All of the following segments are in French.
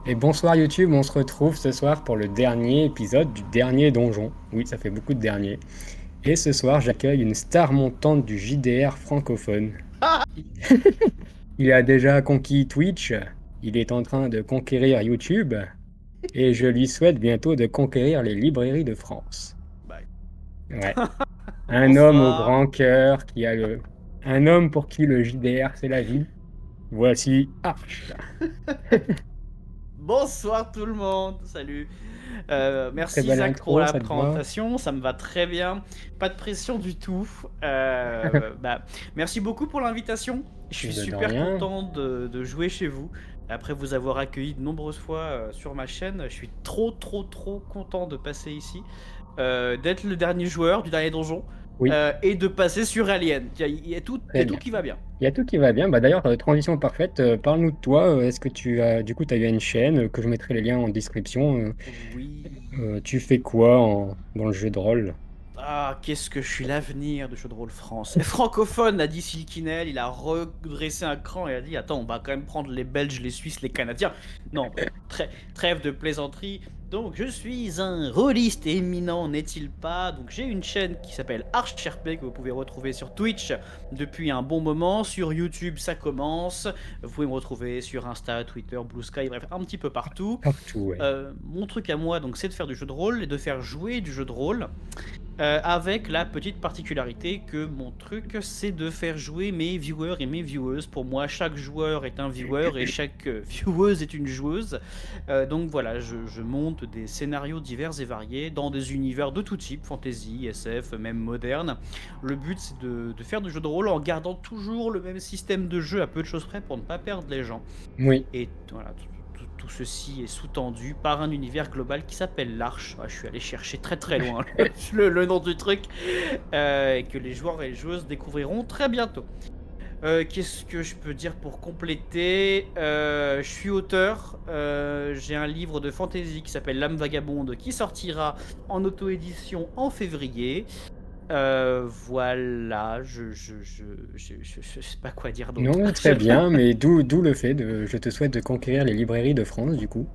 Et bonsoir YouTube, on se retrouve ce soir pour le dernier épisode du dernier donjon. Oui, ça fait beaucoup de derniers. Et ce soir, j'accueille une star montante du JDR francophone. Il a déjà conquis Twitch, il est en train de conquérir YouTube, et je lui souhaite bientôt de conquérir les librairies de France. Bah, Ouais, un homme au bonsoir. grand cœur qui a le... Un homme pour qui le JDR c'est la vie. Voici Arch. Bonsoir tout le monde. Salut. Très Merci belle Zach pour intro, la ça te va? présentation. Ça me va très bien. Pas de pression du tout. Merci beaucoup pour l'invitation. Je suis De super rien. content de jouer chez vous. Après vous avoir accueilli de nombreuses fois sur ma chaîne, je suis trop content de passer ici, d'être le dernier joueur du dernier donjon Oui, et de passer sur Alien. Il y très a tout bien. qui va bien. Il y a tout qui va bien. Bah, d'ailleurs, transition parfaite. Parle-nous de toi. Est-ce que du coup, tu as eu une chaîne que je mettrai les liens en description. Oui. Tu fais quoi dans le jeu de rôle? Ah, qu'est-ce que je suis l'avenir de jeu de rôle France. Et francophone, a dit Silkinel, il a redressé un cran et a dit attends, on va quand même prendre les Belges, les Suisses, les Canadiens. Non, trêve de plaisanterie. Donc je suis un rôliste éminent, n'est-il pas? Donc j'ai une chaîne qui s'appelle ArchRP que vous pouvez retrouver sur Twitch depuis un bon moment. Sur YouTube, ça commence. Vous pouvez me retrouver sur Insta, Twitter, Blue Sky, bref, un petit peu partout. Partout, ouais. Mon truc à moi, donc, c'est de faire du jeu de rôle et de faire jouer du jeu de rôle. Avec la petite particularité que mon truc, c'est de faire jouer mes viewers et mes vieweuses. Pour moi, chaque joueur est un viewer et chaque vieweuse est une joueuse. Donc voilà, je monte des scénarios divers et variés dans des univers de tout type, fantasy, SF, même moderne. Le but, c'est de faire du jeu de rôle en gardant toujours le même système de jeu à peu de choses près pour ne pas perdre les gens. Oui. Et voilà, tout ceci est sous-tendu par un univers global qui s'appelle l'Arche. Ah, je suis allé chercher très loin le nom du truc, et que les joueurs et les joueuses découvriront très bientôt. Qu'est-ce que je peux dire pour compléter? Je suis auteur. J'ai un livre de fantasy qui s'appelle L'âme vagabonde qui sortira en auto-édition en février. Voilà, je sais pas quoi dire Non, d'autre. mais très bien. Mais d'où le fait de... Je te souhaite de conquérir les librairies de France, du coup.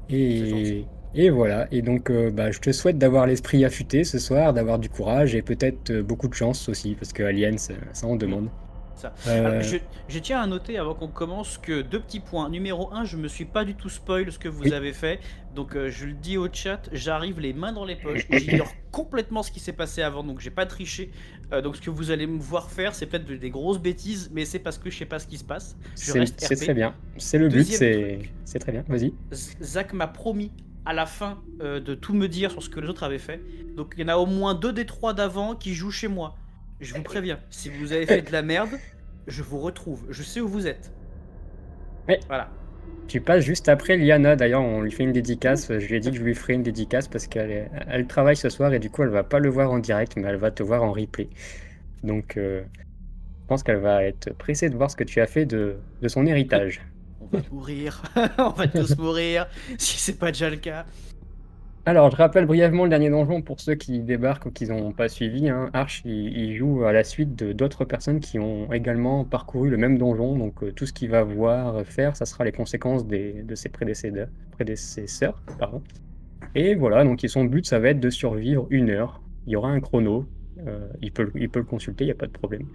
C'est gentil. Et voilà. Et donc, bah, je te souhaite d'avoir l'esprit affûté ce soir, d'avoir du courage et peut-être beaucoup de chance aussi, parce que Alien, ça en Oui. demande. Ça. Alors, Euh, je tiens à noter avant qu'on commence que deux petits points. Numéro un, je me suis pas du tout spoil ce que vous oui, avez fait. Donc je le dis au chat, j'arrive les mains dans les poches. J'ignore complètement ce qui s'est passé avant, donc j'ai pas triché. Donc ce que vous allez me voir faire, c'est peut-être des grosses bêtises, mais c'est parce que je sais pas ce qui se passe. Je reste c'est très RP. bien. C'est le but, Deuxième truc, c'est très bien. Vas-y. Zach m'a promis à la fin de tout me dire sur ce que les autres avaient fait. Donc il y en a au moins deux des trois d'avant qui jouent chez moi. Je vous préviens, si vous avez fait de la merde, je vous retrouve. Je sais où vous êtes. Ouais, Voilà. tu passes juste après Liana. D'ailleurs, on lui fait une Ouh. dédicace. Je lui ai dit que je lui ferai une dédicace parce elle travaille ce soir et du coup, elle va pas le voir en direct, mais elle va te voir en replay. Donc, je pense qu'elle va être pressée de voir ce que tu as fait de son héritage. On va mourir. On va tous mourir. Si c'est pas déjà le cas. Alors, je rappelle brièvement le dernier donjon pour ceux qui débarquent ou qui n'ont pas suivi, hein. Arch, il joue à la suite de d'autres personnes qui ont également parcouru le même donjon. Donc, tout ce qu'il va voir faire, ça sera les conséquences de ses prédécesseurs, pardon. Et voilà, donc et son but, ça va être de survivre 1 heure. Il y aura un chrono, il peut le consulter, il n'y a pas de problème.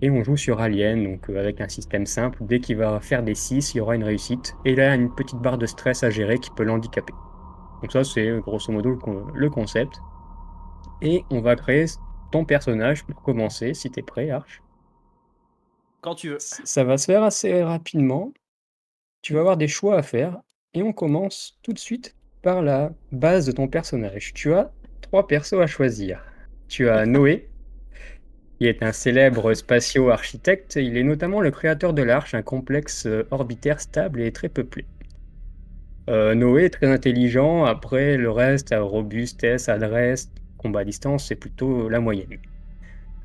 Et on joue sur Alien, donc avec un système simple. Dès qu'il va faire des 6, il y aura une réussite. Et il a une petite barre de stress à gérer qui peut l'handicaper. Donc ça, c'est grosso modo le concept. Et on va créer ton personnage pour commencer, si tu es prêt, Arch. Quand tu veux. Ça va se faire assez rapidement. Tu vas avoir des choix à faire. Et on commence tout de suite par la base de ton personnage. Tu as 3 persos à choisir. Tu as Noé, qui est un célèbre spatio-architecte. Il est notamment le créateur de l'Arche, un complexe orbitaire stable et très peuplé. Noé est très intelligent. Après, le reste, robustesse, adresse, combat à distance, c'est plutôt la moyenne.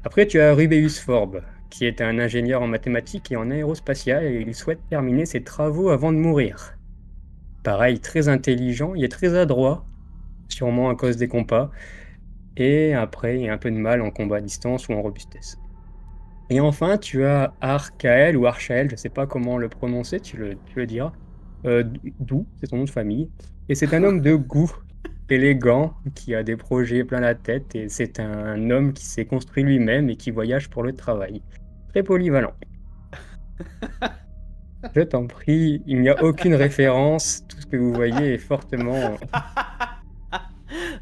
Après, tu as Rubeus Forbe, qui est un ingénieur en mathématiques et en aérospatiale, et il souhaite terminer ses travaux avant de mourir. Pareil, très intelligent, il est très adroit, sûrement à cause des compas, et après, il a un peu de mal en combat à distance ou en robustesse. Et enfin, tu as Archael ou Archael, je ne sais pas comment le prononcer, tu le diras. Doux, c'est son nom de famille. Et c'est un homme de goût, élégant, qui a des projets plein la tête. Et c'est un homme qui s'est construit lui-même et qui voyage pour le travail. Très polyvalent. Je t'en prie, il n'y a aucune référence. Tout ce que vous voyez est fortement.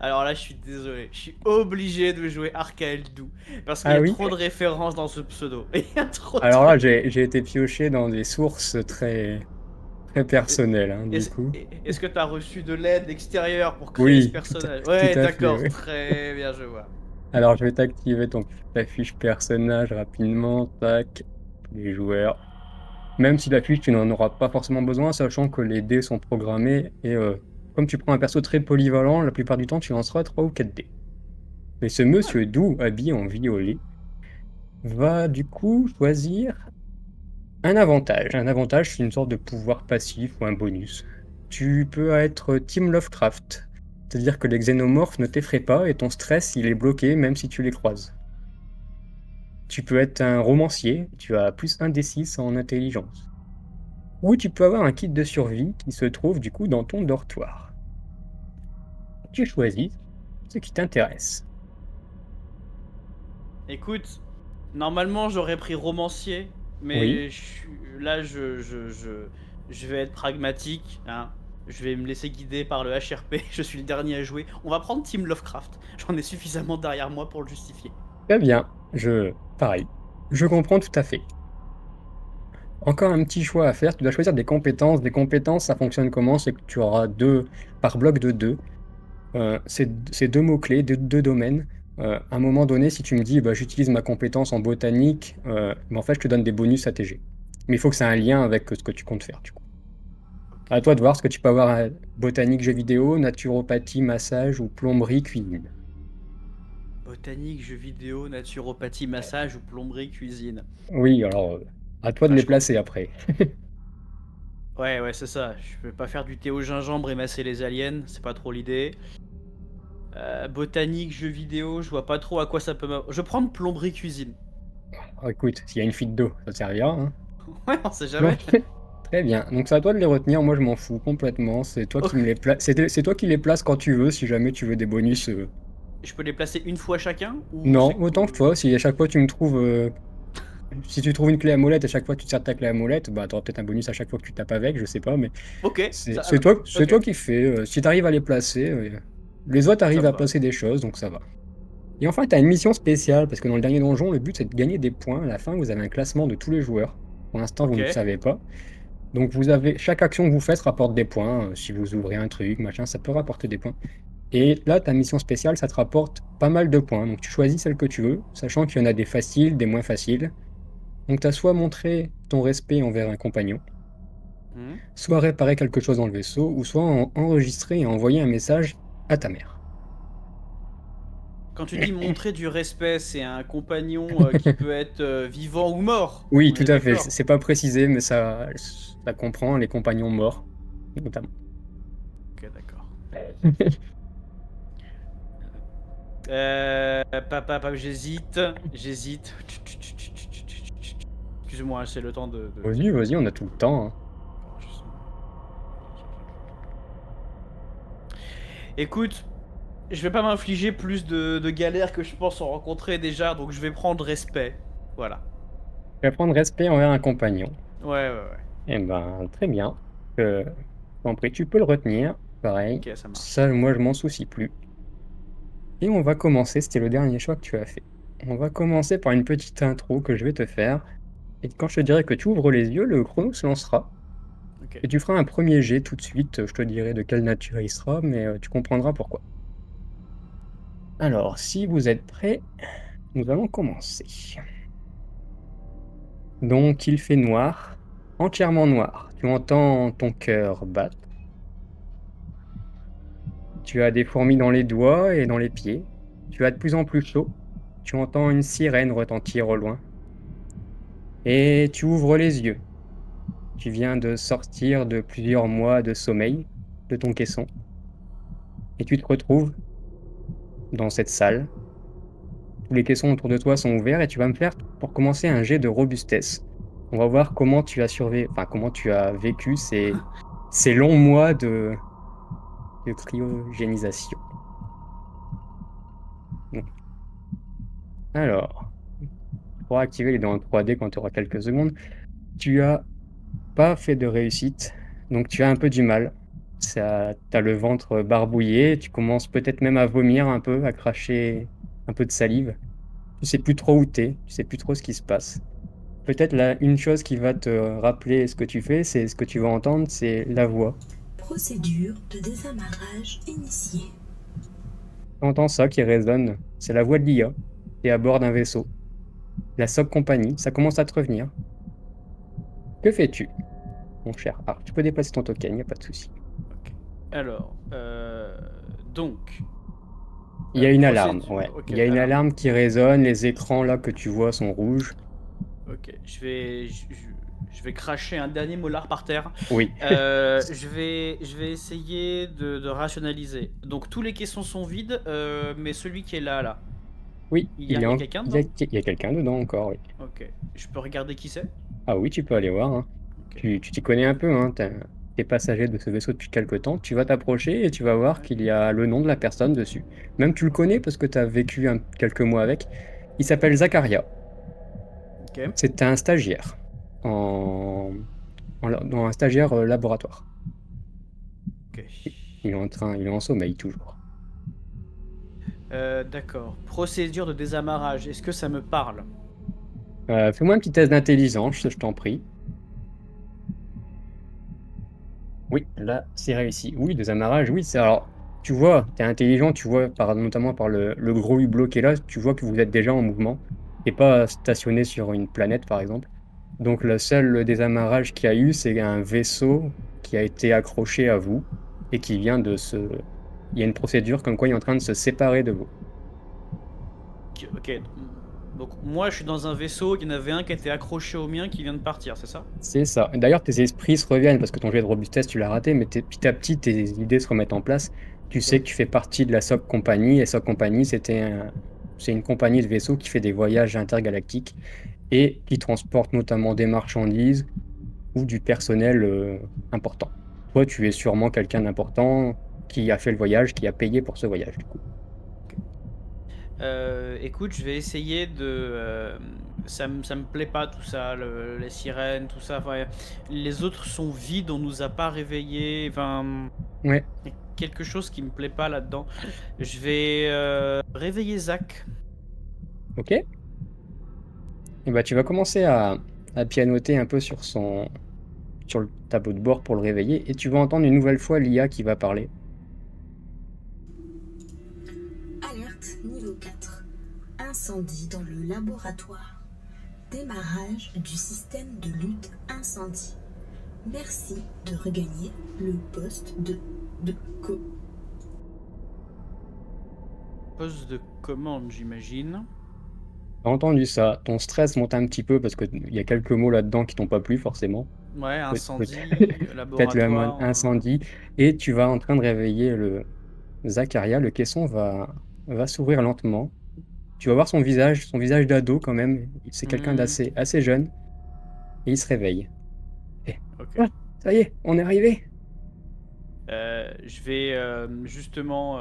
Alors là, je suis désolé. Je suis obligé de jouer Arkael Dou. Parce qu'il y Ah a oui? trop de références dans ce pseudo. Il y a trop de Alors là, trucs. j'ai été pioché dans des sources très, très personnelles, hein, du Est-ce coup. est-ce que t'as reçu de l'aide extérieure pour créer ce Oui, personnage? tout Ouais, à fait, d'accord. oui. Très bien, je vois. Alors, je vais t'activer ta fiche personnage rapidement. Tac, les joueurs. Même si la fiche, tu n'en auras pas forcément besoin, sachant que les dés sont programmés. Et comme tu prends un perso très polyvalent, la plupart du temps, tu lanceras 3 ou 4 dés. Mais ce Ah, monsieur doux, habillé en violet, va du coup choisir un avantage. Un avantage, c'est une sorte de pouvoir passif ou un bonus. Tu peux être Team Lovecraft, c'est-à-dire que les xénomorphes ne t'effraient pas et ton stress, il est bloqué même si tu les croises. Tu peux être un romancier, tu as plus 1 d 6 en intelligence. Ou tu peux avoir un kit de survie qui se trouve du coup dans ton dortoir. Tu choisis ce qui t'intéresse. écoute, normalement j'aurais pris romancier, Oui, mais là je vais être pragmatique, hein. Je vais me laisser guider par le HRP, je suis le dernier à jouer. On va prendre Team Lovecraft, j'en ai suffisamment derrière moi pour le justifier. très bien. Pareil, je comprends tout à fait. Encore un petit choix à faire, tu dois choisir des compétences. Des compétences, ça fonctionne comment? C'est que tu auras deux, par bloc de deux, c'est deux mots-clés, deux domaines. À un moment donné, si tu me dis, bah, j'utilise ma compétence en botanique, bah, en fait, je te donne des bonus à ATG. Mais il faut que ça ait un lien avec ce que tu comptes faire, du coup. Ok. À toi de voir ce que tu peux avoir botanique, jeux vidéo, naturopathie, massage ou plomberie, cuisine. Botanique, jeux vidéo, naturopathie, massage ou plomberie, cuisine. Oui, alors, à toi de Bah, les placer après. Ouais, ouais, c'est ça. Je vais pas faire du thé au gingembre et masser les aliens, c'est pas trop l'idée. Botanique, jeux vidéo, je vois pas trop à quoi ça peut Je vais prendre plomberie, cuisine. Oh, écoute, s'il y a une fuite d'eau, ça te servira, hein. Ouais, on sait Bon, jamais. très bien. Donc c'est à toi de les retenir. Moi, je m'en fous complètement. C'est toi qui me Ok. les places. C'est toi qui les places quand tu veux, si jamais tu veux des bonus. Je peux les placer une fois chacun ou Non, c'est autant que toi. Si à chaque fois tu me trouves, si tu trouves une clé à molette, à chaque fois que tu te sers ta clé à molette, bah t'auras peut-être un bonus à chaque fois que tu tapes avec. Je sais pas, mais Ok, c'est ça, c'est toi, c'est ok, toi qui fais. Si tu arrives à les placer, les autres ça arrivent me à va. placer des choses, donc ça va. Et enfin, tu as une mission spéciale parce que dans le dernier donjon, le but c'est de gagner des points. À la fin, vous avez un classement de tous les joueurs. Pour l'instant, vous Ok. ne le savez pas. Donc chaque action que vous faites rapporte des points. Si vous ouvrez un truc, machin, ça peut rapporter des points. Et là, ta mission spéciale, ça te rapporte pas mal de points. Donc tu choisis celle que tu veux, sachant qu'il y en a des faciles, des moins faciles. Donc tu as soit montré ton respect envers un compagnon, Hmm. soit réparé quelque chose dans le vaisseau, ou soit enregistré et envoyé un message à ta mère. Quand tu dis montrer du respect, c'est un compagnon qui peut être vivant ou mort. Oui, On tout est à fait. d'accord. C'est pas précisé, mais ça comprend les compagnons morts, notamment. Ok, d'accord. J'hésite. J'hésite. Excuse-moi, c'est le temps Vas-y, vas-y, on a tout le temps, hein. Écoute, je vais pas m'infliger plus de galères que je pense en rencontrer déjà, donc je vais prendre respect. Voilà. Tu vas prendre respect envers un compagnon. Ouais, ouais, ouais. Eh ben, très bien. Je t'en prie, tu peux le retenir. Pareil. Ok, ça marche. Ça, moi, je m'en soucie plus. Et on va commencer. C'était le dernier choix que tu as fait. On va commencer par une petite intro que je vais te faire. Et quand je te dirai que tu ouvres les yeux, le chrono se lancera. Ok. Et tu feras un premier jet tout de suite. Je te dirai de quelle nature il sera, mais tu comprendras pourquoi. Alors, si vous êtes prêts, nous allons commencer. Donc, il fait noir, entièrement noir. Tu entends ton cœur battre. Tu as des fourmis dans les doigts et dans les pieds. Tu as de plus en plus chaud. Tu entends une sirène retentir au loin. Et tu ouvres les yeux. Tu viens de sortir de plusieurs mois de sommeil de ton caisson. Et tu te retrouves dans cette salle. Tous les caissons autour de toi sont ouverts et tu vas me faire, pour commencer, un jet de robustesse. On va voir comment tu as comment tu as vécu ces ces longs mois de cryogénisation. Bon. Alors, pour activer les dents en 3D quand tu auras quelques secondes, tu as pas fait de réussite, donc tu as un peu du mal. Ça, t'as le ventre barbouillé, tu commences peut-être même à vomir un peu, à cracher un peu de salive. Tu sais plus trop où t'es, tu sais plus trop ce qui se passe. Peut-être là, une chose qui va te rappeler ce que tu fais, c'est ce que tu vas entendre, c'est la voix. Procédure de désamarrage initiée. Tu entends ça qui résonne, c'est la voix de l'IA. T'es à bord d'un vaisseau. La SOC Compagnie, ça commence à te revenir. Que fais-tu, mon cher Ark? Tu peux déplacer ton token, y a pas de souci. Ok. Alors, donc, Il y a une alarme, procédure. ouais. Ok, Il y a une alarme. alarme qui résonne, les écrans là que tu vois sont rouges. Ok, je vais cracher un dernier molar par terre. Oui, Je vais essayer de rationaliser. Donc tous les caissons sont vides, mais celui qui est là, oui, il y a quelqu'un dedans? il y a quelqu'un dedans encore, oui. Ok. Je peux regarder qui c'est? Ah oui, tu peux aller voir, hein. Ok. Tu t'y connais un peu, hein. T'es passager de ce vaisseau depuis quelque temps. Tu vas t'approcher et tu vas voir Ouais. qu'il y a le nom de la personne dessus. Même tu le Ok. connais parce que tu as vécu quelques mois avec. Il s'appelle Zacharia. Ok. C'est un stagiaire en, dans un stagiaire laboratoire. Ok. Il est en sommeil toujours. D'accord. Procédure de désamarrage. Est-ce que ça me parle? Fais-moi un petit test d'intelligence, je t'en prie. Oui, là, c'est réussi. Oui, des amarrages, oui, c'est alors. Tu vois, tu es intelligent, tu vois, notamment par le gros hublot qui est là, tu vois que vous êtes déjà en mouvement et pas stationné sur une planète, par exemple. Donc, le seul désamarrage qu'il y a eu, c'est un vaisseau qui a été accroché à vous et qui vient de se. Il y a une procédure comme quoi il est en train de se séparer de vous. Ok. Donc moi je suis dans un vaisseau, il y en avait un qui était accroché au mien qui vient de partir, c'est ça? C'est ça. D'ailleurs, tes esprits se reviennent parce que ton jet de robustesse, tu l'as raté, mais petit à petit, tes idées se remettent en place. Tu sais Ok. que tu fais partie de la SOC Company, et SOC Company, c'est une compagnie de vaisseaux qui fait des voyages intergalactiques et qui transporte notamment des marchandises ou du personnel important. Toi, tu es sûrement quelqu'un d'important qui a fait le voyage, qui a payé pour ce voyage, du coup. Écoute, je vais essayer de. Ça me plaît pas tout ça, les sirènes, tout ça. Enfin, les autres sont vides, on nous a pas réveillés. Enfin, Ouais, y a quelque chose qui me plaît pas là-dedans. Je vais réveiller Zach. ok. Et bah, tu vas commencer à pianoter un peu sur le tableau de bord pour le réveiller, et tu vas entendre une nouvelle fois l'IA qui va parler. Alerte niveau 4. Incendie dans le laboratoire. Démarrage du système de lutte incendie. Merci de regagner le poste de co. Poste de commande, j'imagine. T'as entendu ça, ton stress monte un petit peu parce qu'il y a quelques mots là-dedans qui t'ont pas plu forcément. Ouais, Peut- incendie, Peut-être le mode laboratoire. incendie, et tu vas en train de réveiller le Zacharia. Le caisson va s'ouvrir lentement. Tu vas voir son visage d'ado quand même. C'est quelqu'un Hmm, assez jeune, et il se réveille. Et, ok. ah, ça y est, on est arrivé. Je vais justement.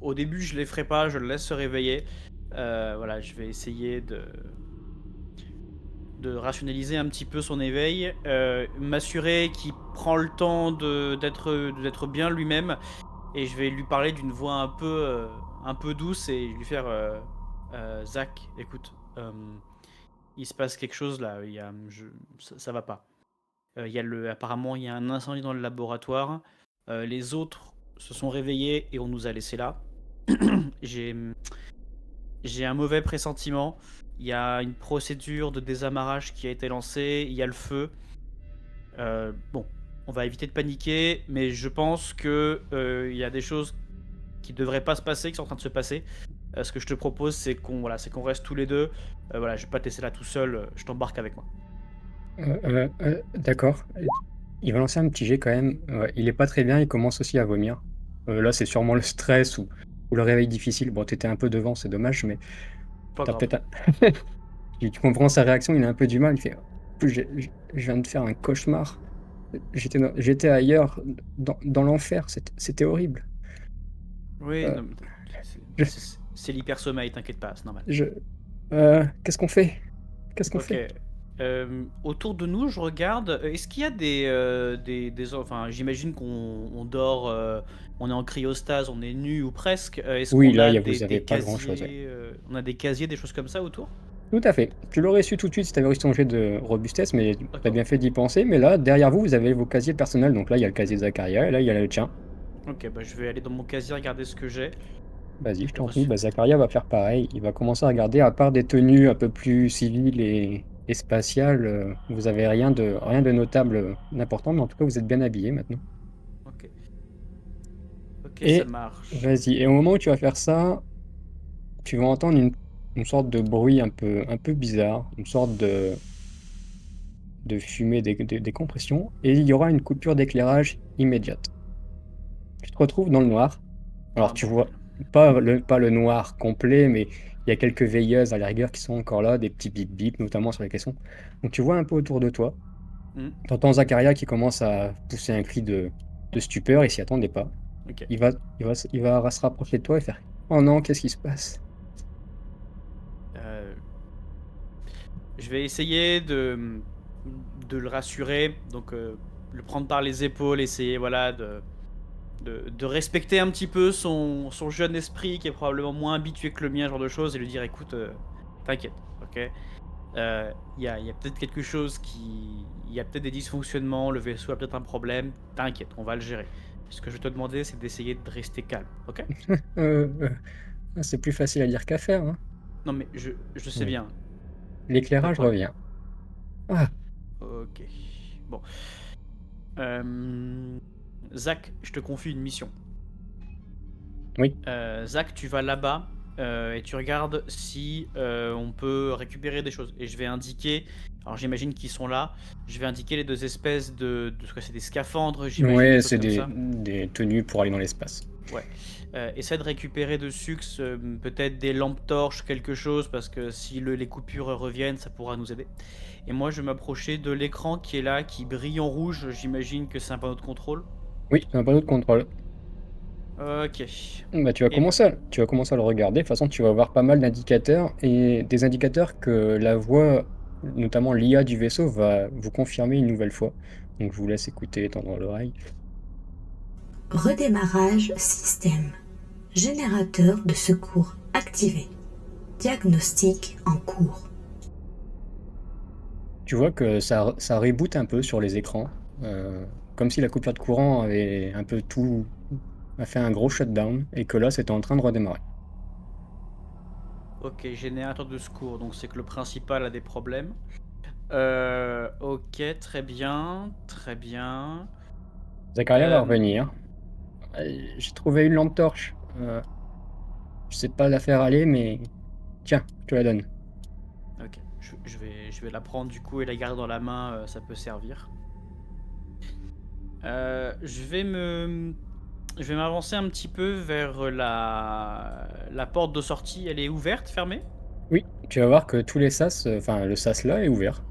Au début, je les ferai pas, je le laisse se réveiller. Voilà, je vais essayer de rationaliser un petit peu son éveil, m'assurer qu'il prend le temps d'être bien lui-même, et je vais lui parler d'une voix un peu douce et lui faire Zach, écoute, il se passe quelque chose là, ça va pas. Apparemment, il y a un incendie dans le laboratoire. Les autres se sont réveillés et on nous a laissés là. J'ai J'ai un mauvais pressentiment. Il y a une procédure de désamarrage qui a été lancée. Il y a le feu. Bon, on va éviter de paniquer, mais je pense que il y a des choses qui devraient pas se passer, qui sont en train de se passer. Ce que je te propose, c'est qu'on reste tous les deux. Voilà, je vais pas te laisser là tout seul. Je t'embarque avec moi. D'accord. Il va lancer un petit jet quand même. Ouais, il est pas très bien, il commence aussi à vomir. Là, c'est sûrement le stress ou le réveil difficile. Bon, t'étais un peu devant, c'est dommage, mais Pas t'as grave. peut-être. Tu comprends sa réaction, il a un peu du mal. Il fait je viens de faire un cauchemar. J'étais ailleurs, dans l'enfer, c'était horrible. Oui, Euh, non, c'est je, c'est l'hypersommeil, t'inquiète pas, c'est normal. je, qu'est-ce qu'on fait? Qu'est-ce qu'on Ok. fait? Autour de nous, je regarde. Est-ce qu'il y a enfin, j'imagine qu'on dort, on est en cryostase, on est nu ou presque. Est-ce Oui, qu'on là, a vous des avez pas grand-chose. Ouais. casiers, on a des casiers, des choses comme ça autour? Tout à fait. Tu l'aurais su tout de suite si tu avais réussi ton jet de robustesse, mais tu as D'accord. bien fait d'y penser. Mais là, derrière vous, vous avez vos casiers personnels. Donc là, il y a le casier de Zacharia, et là, il y a le tien. Ok, bah je vais aller dans mon casier regarder ce que j'ai. Vas-y, je Je t'en devrais prie. su- Bah, Zacharia va faire pareil. Il va commencer à regarder, à part des tenues un peu plus civiles et spatiales, vous avez rien de notable, d'important, mais en tout cas, vous êtes bien habillé maintenant. Ok. Ok, ça Et marche. vas-y. Et au moment où tu vas faire ça, tu vas entendre une sorte de bruit un peu bizarre, une sorte de fumée, des compressions, et il y aura une coupure d'éclairage immédiate. Tu te retrouves dans le noir. Alors Ah, tu bordel. vois pas le noir complet, mais il y a quelques veilleuses à la rigueur qui sont encore là, des petits bip bip, notamment sur les caissons. Donc tu vois un peu autour de toi. Hmm, Tu entends Zacharia qui commence à pousser un cri de stupeur, il s'y attendait pas. ok. Il va se rapprocher de toi et faire: Oh non, qu'est-ce qui se passe? Euh, je vais essayer de le rassurer, donc le prendre par les épaules, essayer voilà de respecter un petit peu son jeune esprit qui est probablement moins habitué que le mien, ce genre de choses, et lui dire écoute, t'inquiète, ok. Il y a peut-être quelque chose qui. Il y a peut-être des dysfonctionnements, le vaisseau a peut-être un problème, t'inquiète, on va le gérer. Ce que je vais te demander, c'est d'essayer de rester calme, ok? Euh, euh, c'est plus facile à dire qu'à faire, hein. Non mais je sais Oui. bien, pas de L'éclairage problème. revient. Ah, Ok. Bon. Euh, Zach, je te confie une mission. oui, Zach, tu vas là-bas et tu regardes si on peut récupérer des choses. Et je vais indiquer, alors j'imagine qu'ils sont là, je vais indiquer les deux espèces de ce que c'est des scaphandres, j'imagine, des ouais, choses c'est comme ça. des tenues pour aller dans l'espace. Ouais. Essaie de récupérer de sucre, peut-être des lampes torches, quelque chose, parce que si les coupures reviennent, ça pourra nous aider. Et moi, je vais m'approcher de l'écran qui est là, qui brille en rouge. J'imagine que c'est un panneau de contrôle. Oui, c'est un panneau de contrôle. Ok. Bah, Et ben, tu vas commencer à le regarder. De toute façon, tu vas voir pas mal d'indicateurs et des indicateurs que la voix, notamment l'IA du vaisseau, va vous confirmer une nouvelle fois. Donc, je vous laisse écouter, tendre l'oreille. Redémarrage système. Générateur de secours activé. Diagnostic en cours. Tu vois que ça reboot un peu sur les écrans, comme si la coupure de courant avait un peu tout, a fait un gros shutdown et que là, c'était en train de redémarrer. ok, générateur de secours, donc c'est que le principal a des problèmes. Ok, très bien, très bien. Zakaria va Euh, revenir. J'ai trouvé une lampe torche. Je sais pas la faire aller, mais tiens, je te la donne. ok, je vais la prendre du coup et la garder dans la main, ça peut servir. Je vais je vais m'avancer un petit peu vers la porte de sortie. Elle est ouverte, fermée? Oui, tu vas voir que tous les sas, enfin le sas là est ouvert.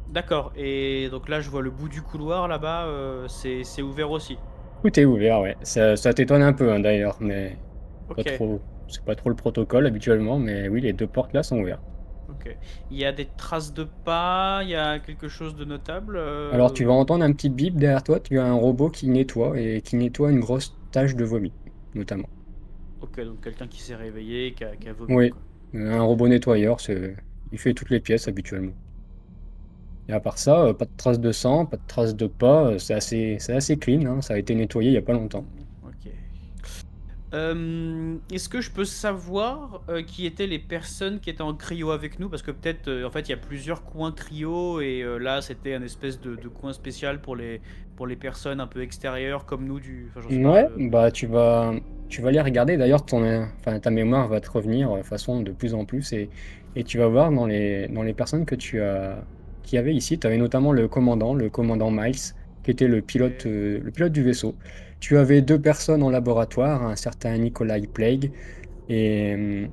D'accord. Et donc là, je vois le bout du couloir là-bas, c'est ouvert aussi. Tout est ouvert, ouais. Ça t'étonne un peu hein, d'ailleurs, mais pas Ok, trop. C'est pas trop le protocole habituellement, mais oui, les deux portes là sont ouvertes. ok. Il y a des traces de pas, il y a quelque chose de notable. Alors tu vas entendre un petit bip derrière toi, tu as un robot qui nettoie et qui nettoie une grosse tache de vomi, notamment. Ok, donc quelqu'un qui s'est réveillé, qui a vomi, Oui, quoi. un robot nettoyeur, il fait toutes les pièces habituellement. Et à part ça, pas de traces de sang, pas de traces de pas, c'est assez clean, hein, ça a été nettoyé il y a pas longtemps. Ok. Est-ce que je peux savoir qui étaient les personnes qui étaient en cryo avec nous? Parce que peut-être, en fait, il y a plusieurs coins cryo et là, c'était un espèce de coin spécial pour les personnes un peu extérieures comme nous du... Enfin, j'en sais pas. Ouais, bah tu vas aller regarder. D'ailleurs, enfin, ta mémoire va te revenir de façon de plus en plus et tu vas voir dans les personnes que qui avaient ici. Tu avais notamment le commandant Miles, qui était Ok. le pilote du vaisseau. Tu avais deux personnes en laboratoire, un certain Nikolai Plague et,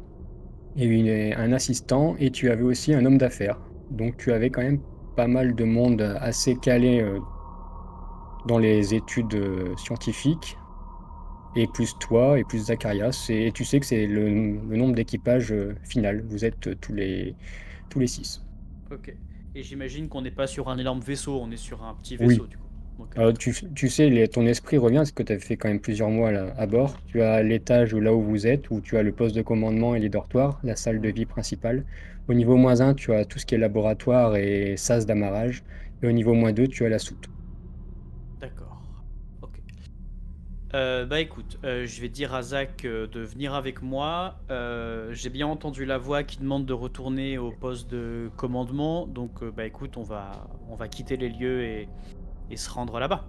un assistant, et tu avais aussi un homme d'affaires. Donc tu avais quand même pas mal de monde assez calé dans les études scientifiques, et plus toi, et plus Zacharias, et tu sais que c'est le nombre d'équipage final. Vous êtes tous les 6. Ok. Et j'imagine qu'on n'est pas sur un énorme vaisseau, on est sur un petit Oui. vaisseau du coup. Ok, d'accord. Tu sais, ton esprit revient, parce que tu as fait quand même plusieurs mois là, à bord. Tu as l'étage là où vous êtes, où tu as le poste de commandement et les dortoirs, la salle de Mhm. vie principale. Au niveau -1, tu as tout ce qui est laboratoire et sas d'amarrage. Et au niveau -2, tu as la soute. D'accord. Ok. Bah écoute, je vais dire à Zach de venir avec moi. J'ai bien entendu la voix qui demande de retourner au poste de commandement. Donc bah écoute, on va quitter les lieux et se rendre là-bas.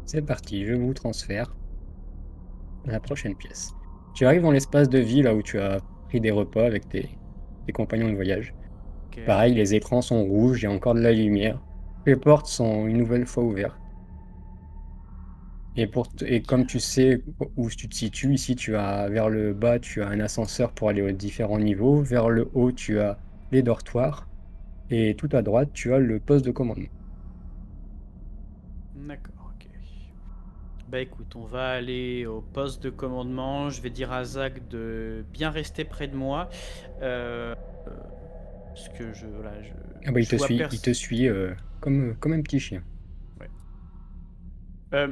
C'est parti, je vous transfère à la prochaine pièce. Tu arrives dans l'espace de vie là où tu as pris des repas avec tes compagnons de voyage. Ok. Pareil, les écrans sont rouges, il y a encore de la lumière. Les portes sont une nouvelle fois ouvertes. Et comme tu sais où tu te situes, ici, tu as vers le bas, tu as un ascenseur pour aller aux différents niveaux. Vers le haut, tu as les dortoirs. Et tout à droite, tu as le poste de commandement. D'accord, ok. Bah écoute, on va aller au poste de commandement. Je vais dire à Zach de bien rester près de moi. Euh, Parce que voilà, Ah bah, je vois il te suit comme un petit chien. Ouais. Euh,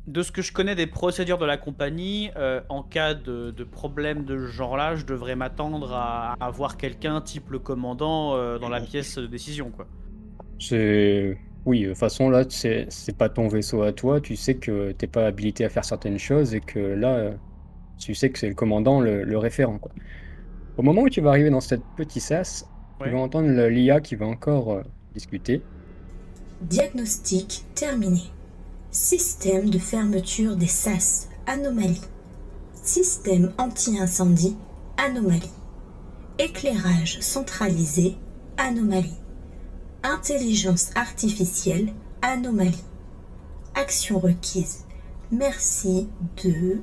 de ce que je connais des procédures de la compagnie, en cas de problème de ce genre-là, je devrais m'attendre à avoir quelqu'un type le commandant dans la pièce de décision, quoi. Oui, de toute façon, là, c'est pas ton vaisseau à toi. Tu sais que t'es pas habilité à faire certaines choses et que là, tu sais que c'est le commandant, le référent, quoi. Au moment où tu vas arriver dans cette petite sas, tu vas Ouais. entendre l'IA qui va encore discuter. Diagnostic terminé. Système de fermeture des sas. Anomalie. Système anti-incendie. Anomalie. Éclairage centralisé. Anomalie. Intelligence artificielle. Anomalie. Action requise. Merci de...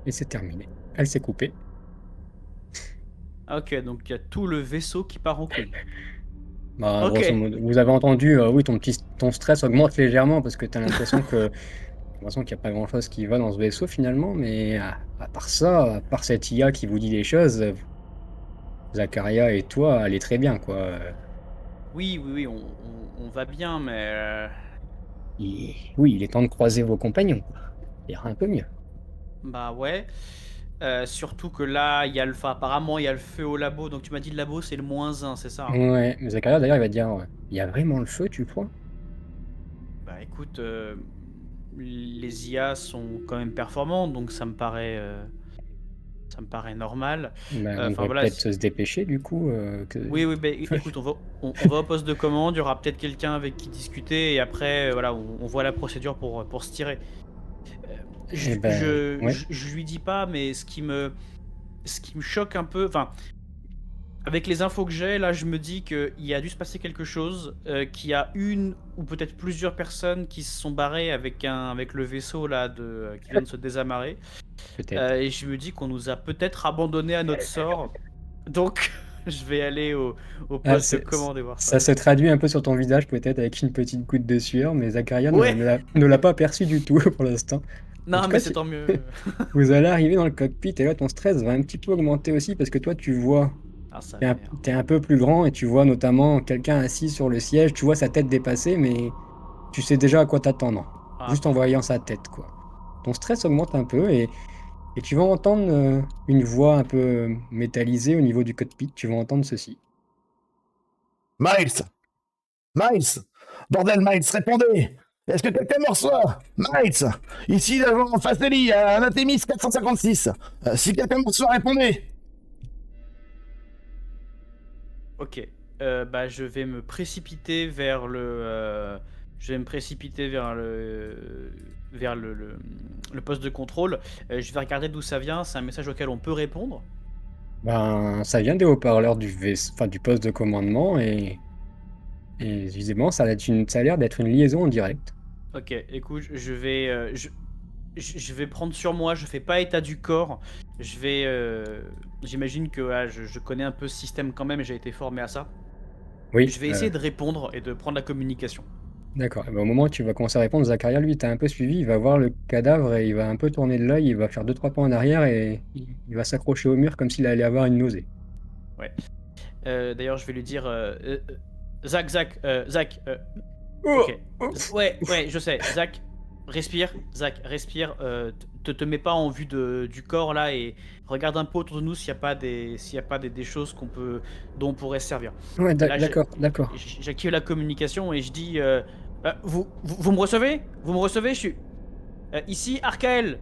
Et c'est terminé. Elle s'est coupée. Ah, ok, donc il y a tout le vaisseau qui part en couille. Bah, Ok. grosso modo, vous avez entendu, oui, ton stress augmente légèrement parce que tu as l'impression qu'il n'y a pas grand-chose qui va dans ce vaisseau finalement, mais à part ça, à part cette IA qui vous dit des choses, Zakaria et toi, allez très bien, quoi. Oui, oui, oui, on va bien, mais Oui, il est temps de croiser vos compagnons, quoi. Ça ira un peu mieux. bah ouais. Surtout que là, il y a le, enfin, apparemment, il y a le feu au labo. Donc tu m'as dit le labo, c'est le -1, c'est ça, hein? Ouais, mais Zakaria d'ailleurs, il va te dire, il y a vraiment le feu, tu crois? Bah écoute, les IA sont quand même performantes, donc ça me paraît normal. Ben, on Enfin devrait voilà. peut-être se dépêcher du coup. Oui, oui, bah, écoute, on va au poste de commande, il y aura peut-être quelqu'un avec qui discuter, et après, voilà, on voit la procédure pour se tirer. Eh ben, ouais. Je lui dis pas, mais ce qui me choque un peu, enfin, avec les infos que j'ai, là, je me dis qu'il y a dû se passer quelque chose, qu'il y a une ou peut-être plusieurs personnes qui se sont barrées avec le vaisseau là qui vient de se désamarrer. Peut-être. Et je me dis qu'on nous a peut-être abandonnés à notre sort. Donc, je vais aller au Ah, poste de commande et voir ça. ça se traduit un peu sur ton visage, peut-être avec une petite goutte de sueur, mais Zakaria Ouais. ne l'a pas perçu du tout pour l'instant. En Non, tout mais cas, c'est tant mieux. vous allez arriver dans le cockpit et là, ton stress va un petit peu augmenter aussi parce que toi, tu vois, Ah, ça m'énerve. t'es un peu plus grand et tu vois notamment quelqu'un assis sur le siège, tu vois sa tête dépassée, mais tu sais déjà à quoi t'attendre, Ah, juste en parfait. voyant sa tête, quoi. Ton stress augmente un peu et tu vas entendre une voix un peu métallisée au niveau du cockpit, tu vas entendre ceci. Miles! Miles! Bordel, Miles, répondez! Est-ce que quelqu'un me reçoit? Miles! Ici, l'agent Fastelli, à Anatémis 456. Si quelqu'un me reçoit, répondez! Ok. Bah, je vais me précipiter vers je vais me précipiter vers le poste de contrôle. Je vais regarder d'où ça vient. C'est un message auquel on peut répondre. Ben, ça vient des haut-parleurs enfin, du poste de commandement et visiblement, ça a l'air d'être une liaison en direct. Ok. Écoute, je vais prendre sur moi. Je fais pas état du corps. J'imagine que je connais un peu ce système quand même. J'ai été formé à ça. Oui, Je vais essayer de répondre et de prendre la communication. d'accord. Eh ben, au moment où tu vas commencer à répondre, Zacharia, lui, t'a un peu suivi, il va voir le cadavre et il va un peu tourner de l'œil, il va faire 2-3 pas en arrière et il va s'accrocher au mur comme s'il allait avoir une nausée. Ouais. D'ailleurs, je vais lui dire Zach, Oh, ok. oh. Ouais, je sais. Zach, respire. Te mets pas en vue du corps là et regarde un peu autour de nous s'il y a pas des choses dont on pourrait se servir. Ouais, Et là, d'accord, d'accord. j'active la communication et je dis vous me recevez? Vous me recevez? Je suis ici, Arkael.